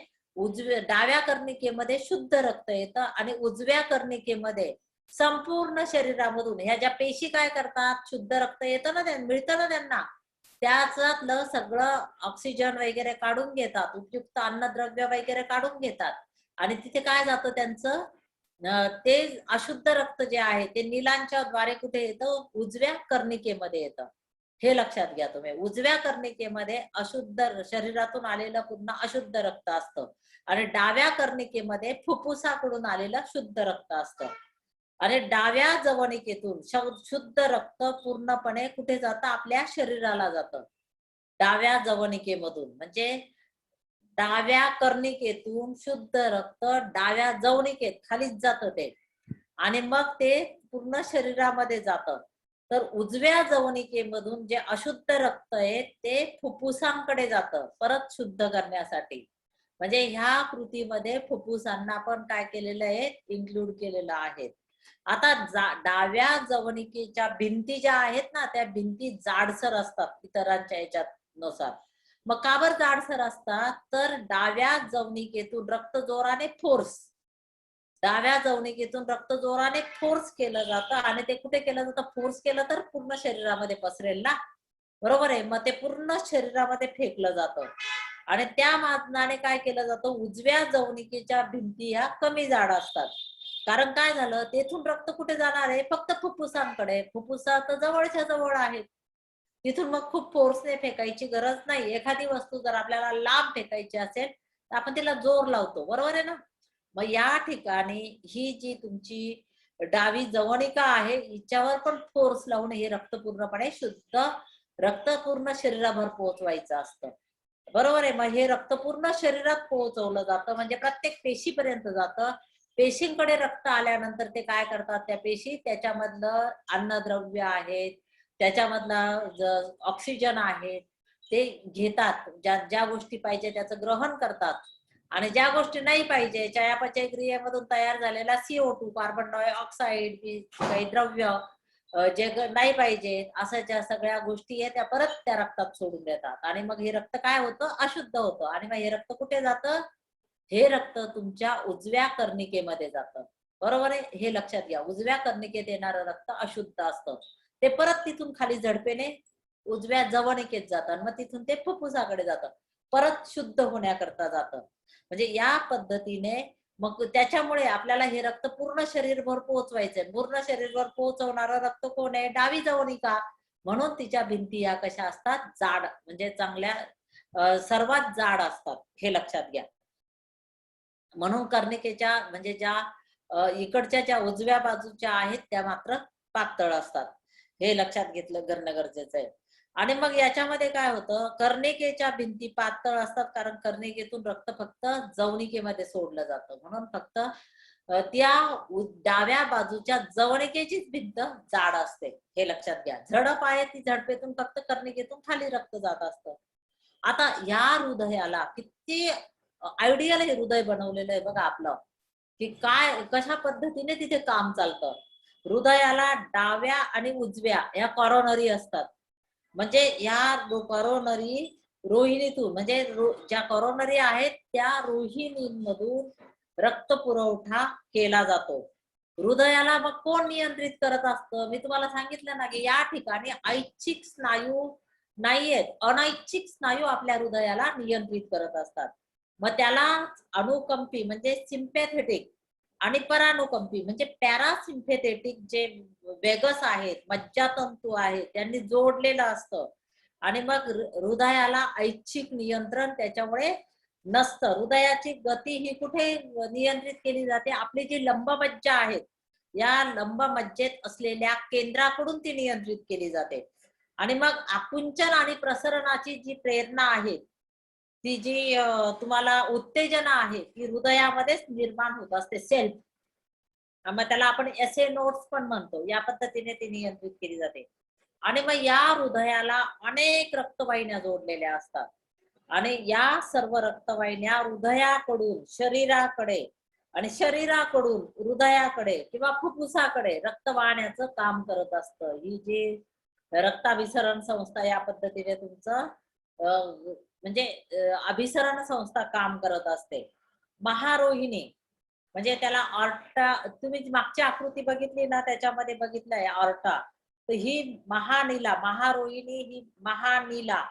डाव्या कर्णिकेमध्ये शुद्ध रक्त येतं आणि उजव्या कर्णिकेमध्ये संपूर्ण शरीरामधून ह्या ज्या पेशी काय करतात, शुद्ध रक्त येतं ना, मिळतं ना त्यांना, त्याच्यातलं सगळं ऑक्सिजन वगैरे काढून घेतात, उपयुक्त अन्नद्रव्य वगैरे काढून घेतात आणि तिथे काय जातं त्यांचं, ते अशुद्ध रक्त जे आहे ते नीलांच्या द्वारे कुठे येतं? उजव्या कर्णिकेमध्ये येतं. हे लक्षात घ्या तुम्ही. उजव्या कर्णिकेमध्ये अशुद्ध शरीरातून आलेलं पूर्ण अशुद्ध रक्त असतं आणि डाव्या कर्णिकेमध्ये फुफ्फुसाकडून आलेलं शुद्ध रक्त असतं. आणि डाव्या जवनिकेतून शुद्ध रक्त पूर्णपणे कुठे जातं? आपल्या शरीराला जातं. डाव्या जवनिकेमधून म्हणजे डाव्या कर्णिकेतून शुद्ध रक्त डाव्या जवनिकेत खालीच जातं ते आणि मग ते पूर्ण शरीरामध्ये जातं. तर उजव्या जवनिकेमधून जे अशुद्ध रक्त आहे ते फुफ्फुसांकडे जातं परत शुद्ध करण्यासाठी. म्हणजे ह्या कृतीमध्ये फुफ्फुसांना पण काय केलेलं आहे? इन्क्लूड केलेलं आहे. आता डाव्या जवनिकेच्या भिंती ज्या आहेत ना, त्या भिंती जाडसर असतात इतरांच्या याच्यात नुसार. मग का बरं जाडसर असतात? तर डाव्या जवनिकेतून रक्त जोराने डाव्या जवनिकेतून रक्त जोराने फोर्स केलं जातं आणि ते कुठे केलं जातं? फोर्स केलं तर पूर्ण शरीरामध्ये पसरेल ना, बरोबर आहे. मग ते पूर्ण शरीरामध्ये फेकलं जातं आणि त्या मानाने काय केलं जातं? उजव्या जवनिकेच्या भिंती ह्या कमी जाड असतात. कारण काय झालं, तेथून रक्त कुठे जाणार आहे? फक्त फुफ्फुसांकडे. फुफ्फुसा तर जवळच्या जवळ आहेत. तिथून मग खूप फोर्सने फेकायची गरज नाही. एखादी वस्तू जर आपल्याला लांब फेकायची असेल तर आपण तिला जोर लावतो, बरोबर आहे ना? मग या ठिकाणी ही जी तुमची डावी जवनिका आहे हिच्यावर पण फोर्स लावून हे रक्त पूर्णपणे शुद्ध रक्त पूर्ण शरीराभर पोहोचवायचं असतं, बरोबर आहे. मग हे रक्त पूर्ण शरीरात पोहोचवलं जातं म्हणजे प्रत्येक पेशीपर्यंत जातं. पेशींकडे रक्त आल्यानंतर ते काय करतात? त्या पेशी त्याच्यामधलं अन्नद्रव्य आहेत, त्याच्यामधला ऑक्सिजन आहे ते घेतात. ज्या ज्या गोष्टी पाहिजे त्याचं ग्रहण करतात आणि ज्या गोष्टी नाही पाहिजे, चयापचय क्रियेमधून तयार झालेला CO2 कार्बन डायऑक्साईड काही द्रव्य जे नाही पाहिजे अशा ज्या सगळ्या गोष्टी आहेत त्या परत त्या रक्तात सोडून देतात आणि मग हे रक्त काय होतं? अशुद्ध होतं आणि मग हे रक्त कुठे जातं? हे रक्त तुमच्या उजव्या कर्णिकेमध्ये जातं, बरोबर आहे. हे लक्षात घ्या. उजव्या कर्णिकेत येणारं रक्त अशुद्ध असतं. ते परत तिथून खाली झडपेने उजव्या जवनिकेत जातं मग तिथून ते फुफ्फुसाकडे जातं, परत शुद्ध होण्याकरता जातं. म्हणजे या पद्धतीने मग त्याच्यामुळे आपल्याला हे रक्त पूर्ण शरीरभर पोहोचवायचंय. पूर्ण शरीरभर पोहोचवणारं रक्त कोण आहे? डावी जवनिका. म्हणून तिच्या भिंती या कशा असतात? जाड म्हणजे चांगल्या सर्वात जाड असतात, हे लक्षात घ्या. म्हणून कर्णिकेच्या म्हणजे ज्या इकडच्या ज्या उजव्या बाजूच्या आहेत त्या मात्र पातळ असतात. हे लक्षात घेतलं करणं गरजेचं आहे. आणि मग याच्यामध्ये काय होतं? कर्णिकेच्या भिंती पातळ असतात कारण कर्णिकेतून रक्त फक्त जवनिकेमध्ये सोडलं जातं. म्हणून फक्त त्या डाव्या बाजूच्या जवनिकेचीच भिंत जाड असते, हे लक्षात घ्या. झडप आहे ती झडपेतून फक्त कर्णिकेतून खाली रक्त जात असतं. आता या हृदयाला किती आयडियल हे हृदय बनवलेलं आहे बघा आपलं, की काय कशा पद्धतीने तिथे काम चालतं. हृदयाला डाव्या आणि उजव्या या कॉरोनरी असतात. म्हणजे या कॉरोनरी रोहिणीतून म्हणजे ज्या कॉरोनरी आहेत त्या रोहिणींमधून रक्त पुरवठा केला जातो. हृदयाला मग कोण नियंत्रित करत असतं? मी तुम्हाला सांगितलं ना, की या ठिकाणी ऐच्छिक स्नायू नाहीयेत. अनैच्छिक स्नायू आपल्या हृदयाला नियंत्रित करत असतात. मग त्याला अनुकंपी म्हणजे सिम्पॅथेटिक आणि परानुकंपी म्हणजे पॅरासिम्पॅथेटिक जे वेगस आहेत, मज्जातंतू आहेत, त्यांनी जोडलेलं असतं. आणि मग हृदयाला ऐच्छिक नियंत्रण त्याच्यामुळे नसतं. हृदयाची गती ही कुठे नियंत्रित केली जाते? आपली जी लंबमज्जा आहेत, या लंबमज्जेत असलेल्या केंद्राकडून ती नियंत्रित केली जाते. आणि मग आकुंचन आणि प्रसरणाची जी प्रेरणा आहे, ती जी तुम्हाला उत्तेजना आहे, ती हृदयामध्येच निर्माण होत असते सेल्फ. मग त्याला आपण एसए नोट्स पण म्हणतो. या पद्धतीने ती नियंत्रित केली जाते. आणि मग या हृदयाला अनेक रक्तवाहिन्या जोडलेल्या असतात. आणि या सर्व रक्तवाहिन्या हृदयाकडून शरीराकडे आणि शरीराकडून हृदयाकडे किंवा फुफ्फुसाकडे रक्त वाहण्याचं काम करत असतं. ही जी रक्ताभिसरण संस्था या पद्धतीने तुमचं म्हणजे अभिसरण संस्था काम करत असते. महारोहिणी म्हणजे त्याला ऑर्टा, तुम्ही मागची आकृती बघितली ना, त्याच्यामध्ये बघितलंय ऑर्टा. तर ही महानीला, महारोहिणी ही महानीला,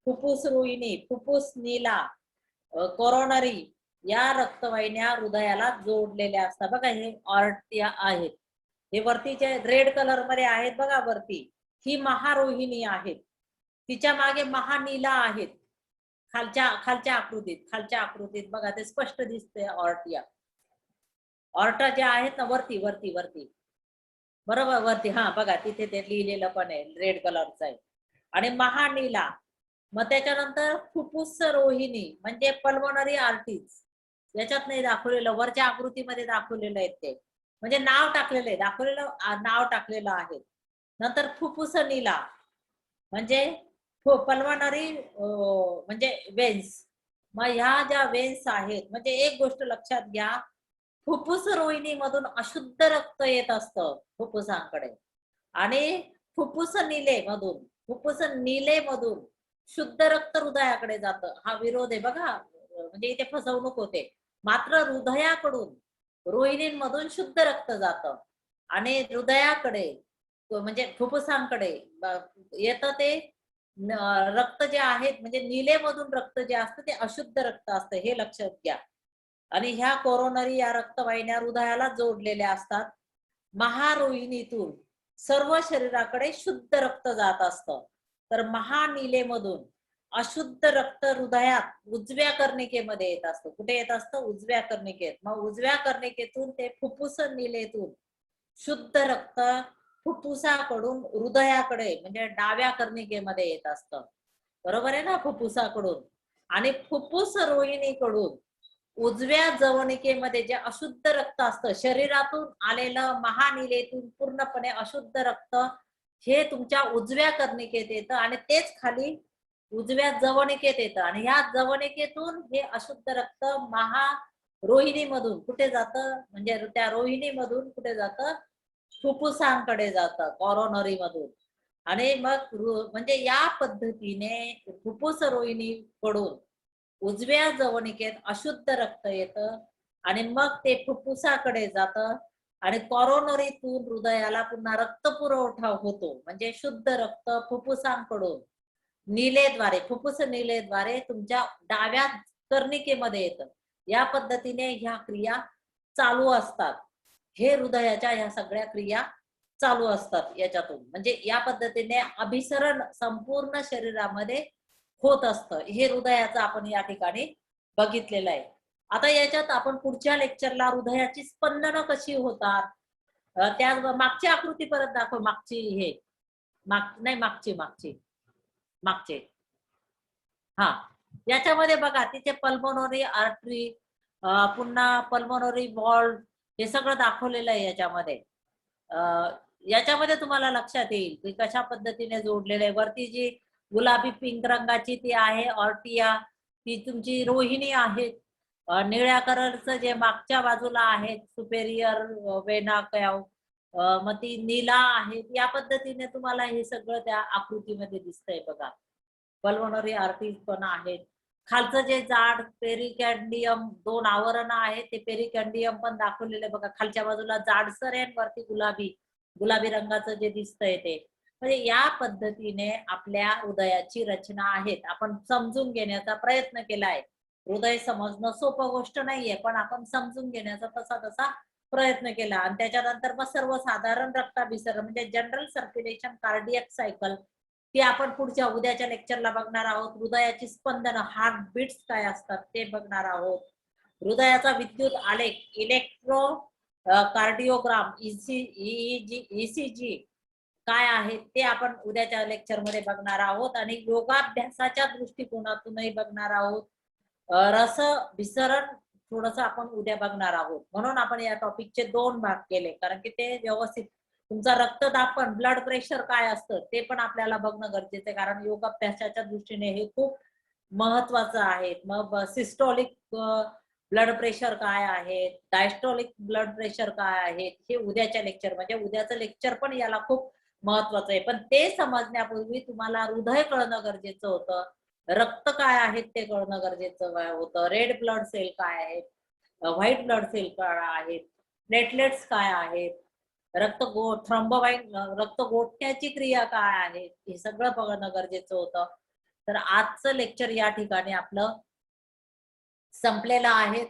फुफ्फुस रोहिणी, फुफ्फुस नीला, कोरोनरी या रक्तवाहिन्या हृदयाला जोडलेल्या असतात. बघा हे ऑर्टिया आहेत. हे वरतीचे रेड कलर मध्ये आहेत बघा वरती. ही महारोहिणी आहेत. तिच्या मागे महानीला आहेत. खालच्या खालच्या आकृतीत बघा ते स्पष्ट दिसते ऑर्टिया. ऑर्टा जे आहेत ना वरती वरती वरती बरोबर वरती, हा बघा तिथे ते लिहिलेलं पण आहे, रेड कलरचं आहे. आणि महानीला, मग त्याच्यानंतर फुफ्फुस रोहिणी म्हणजे पल्मोनरी आर्टरीज. याच्यात नाही दाखवलेलं, वरच्या आकृतीमध्ये दाखवलेलं आहे ते, म्हणजे नाव टाकलेलं आहे, दाखवलेलं नाव टाकलेलं आहे. नंतर फुफ्फुस नीला म्हणजे पल्मोनरी म्हणजे वेन्स. मग ह्या ज्या वेन्स आहेत, म्हणजे एक गोष्ट लक्षात घ्या, फुफ्फुस रोहिणी मधून अशुद्ध रक्त येत असतं फुफ्फुसांकडे, आणि फुफ्फुस निले मधून शुद्ध रक्त हृदयाकडे जातं. हा विरोध आहे बघा, म्हणजे इथे फसवणूक होते. मात्र हृदयाकडून रोहिणींमधून शुद्ध रक्त जातं आणि हृदयाकडे म्हणजे फुफ्फुसांकडे येतं ते रक्त जे आहेत, म्हणजे निलेमधून रक्त जे असतं ते अशुद्ध रक्त असतं, हे लक्षात घ्या. आणि ह्या कोरोनरी या रक्तवाहिन्या हृदयाला जोडलेल्या असतात. महारोहिणीतून सर्व शरीराकडे शुद्ध रक्त जात असतं. तर महानिलेमधून अशुद्ध रक्त हृदयात उजव्या कर्णिकेमध्ये येत असतं. कुठे येत असतं? उजव्या कर्णिकेत. मग उजव्या कर्णिकेतून ते फुफ्फुस निलेतून शुद्ध रक्त फुफ्फुसाकडून हृदयाकडे म्हणजे डाव्या कर्णिकेमध्ये येत असतं. बरोबर आहे ना? फुफ्फुसाकडून आणि फुफ्फुस रोहिणीकडून उजव्या जवनिकेमध्ये जे अशुद्ध रक्त असतं, शरीरातून आलेलं महानिलेतून पूर्णपणे अशुद्ध रक्त हे तुमच्या उजव्या कर्णिकेत येतं आणि तेच खाली उजव्या जवनिकेत येतं. आणि ह्या जवनिकेतून हे अशुद्ध रक्त रोहिणीमधून कुठे जातं? म्हणजे त्या रोहिणीमधून कुठे जातं? फुफ्फुसांकडे जातं, कॉरोनरी मधून. आणि मग म्हणजे या पद्धतीने फुफ्फुस रोहिणीकडून उजव्या जवनिकेत अशुद्ध रक्त येतं आणि मग ते फुफ्फुसाकडे जातं आणि कॉरोनरीतून हृदयाला पुन्हा रक्त पुरवठा होतो. म्हणजे शुद्ध रक्त फुफ्फुसांकडून निलेद्वारे, फुफ्फुस निलेद्वारे तुमच्या डाव्या कर्णिकेमध्ये येतं. या पद्धतीने ह्या क्रिया चालू असतात. हे हृदयाच्या ह्या सगळ्या क्रिया चालू असतात याच्यातून. म्हणजे या पद्धतीने अभिसरण संपूर्ण शरीरामध्ये होत असतं. हे हृदयाचं आपण या ठिकाणी बघितलेलं आहे. आता याच्यात आपण पुढच्या लेक्चरला हृदयाची स्पंदनं कशी होतात, त्या मागची आकृती परत दाखव. मागची हे नाही, मागचे हा, याच्यामध्ये बघा तिथे पल्मोनरी आर्टरी, पुन्हा पल्मोनरी वॉल्व, हे सगळं दाखवलेलं आहे याच्यामध्ये. याच्यामध्ये तुम्हाला लक्षात येईल की कशा पद्धतीने जोडलेलं आहे. वरती जी गुलाबी पिंक रंगाची ती आहे ऑर्टिया, ती तुमची रोहिणी आहे. निळ्या कलरचं जे मागच्या बाजूला आहे सुपेरियर वेना कॅव, मग ती नीला आहे. या पद्धतीने तुम्हाला हे सगळं त्या आकृतीमध्ये दिसतंय बघा. पल्मोनरी आर्टरीज पण आहेत. खालचं जे जाड पेरिकॅन्डियम 2 आवरण आहेत, ते पेरिकॅन्डियम पण दाखवलेलं बघा. खालच्या बाजूला जाडसर आहे, वरती गुलाबी रंगाचं जे दिसतंय ते. म्हणजे या पद्धतीने आपल्या हृदयाची रचना आहेत. आपण समजून घेण्याचा प्रयत्न केलाय. हृदय समजणं सोपं गोष्ट नाहीये, पण आपण समजून घेण्याचा तसा प्रयत्न केला आणि त्याच्यानंतर मग सर्वसाधारण रक्ताभिसरण म्हणजे जनरल सर्क्युलेशन कार्डियक सायकल ती आपण पुढच्या उद्याच्या लेक्चरला बघणार आहोत. हृदयाची स्पंदन हार्ट बीट्स काय असतात ते बघणार आहोत. हृदयाचा विद्युत आलेख इलेक्ट्रो कार्डिओग्राम ईसीजी काय आहे ते आपण उद्याच्या लेक्चरमध्ये बघणार आहोत आणि योगाभ्यासाच्या दृष्टिकोनातूनही बघणार आहोत. रस विसरण थोडस आपण उद्या बघणार आहोत. म्हणून आपण या टॉपिकचे 2 भाग केले कारण की ते व्यवस्थित तुमचा रक्तदाब पण ब्लड प्रेशर काय असतं ते पण आपल्याला बघणं गरजेचं आहे कारण योगाभ्यासाच्या दृष्टीने हे खूप महत्वाचं आहे. मग सिस्टोलिक ब्लड प्रेशर काय आहे, डायस्टोलिक ब्लड प्रेशर काय आहे हे उद्याच्या लेक्चर म्हणजे उद्याचं लेक्चर पण याला खूप महत्वाचं आहे. पण ते समजण्यापूर्वी तुम्हाला हृदय कळणं गरजेचं होतं. रक्त काय आहेत ते कळणं गरजेचं होतं. रेड ब्लड सेल काय आहेत, व्हाईट ब्लड सेल काय आहेत, प्लेटलेट्स काय आहेत, रक्त गोठण्याची क्रिया काय आहे हे सगळं बघणं गरजेचं होतं. तर आजचं लेक्चर या ठिकाणी आपलं संपलेलं आहे.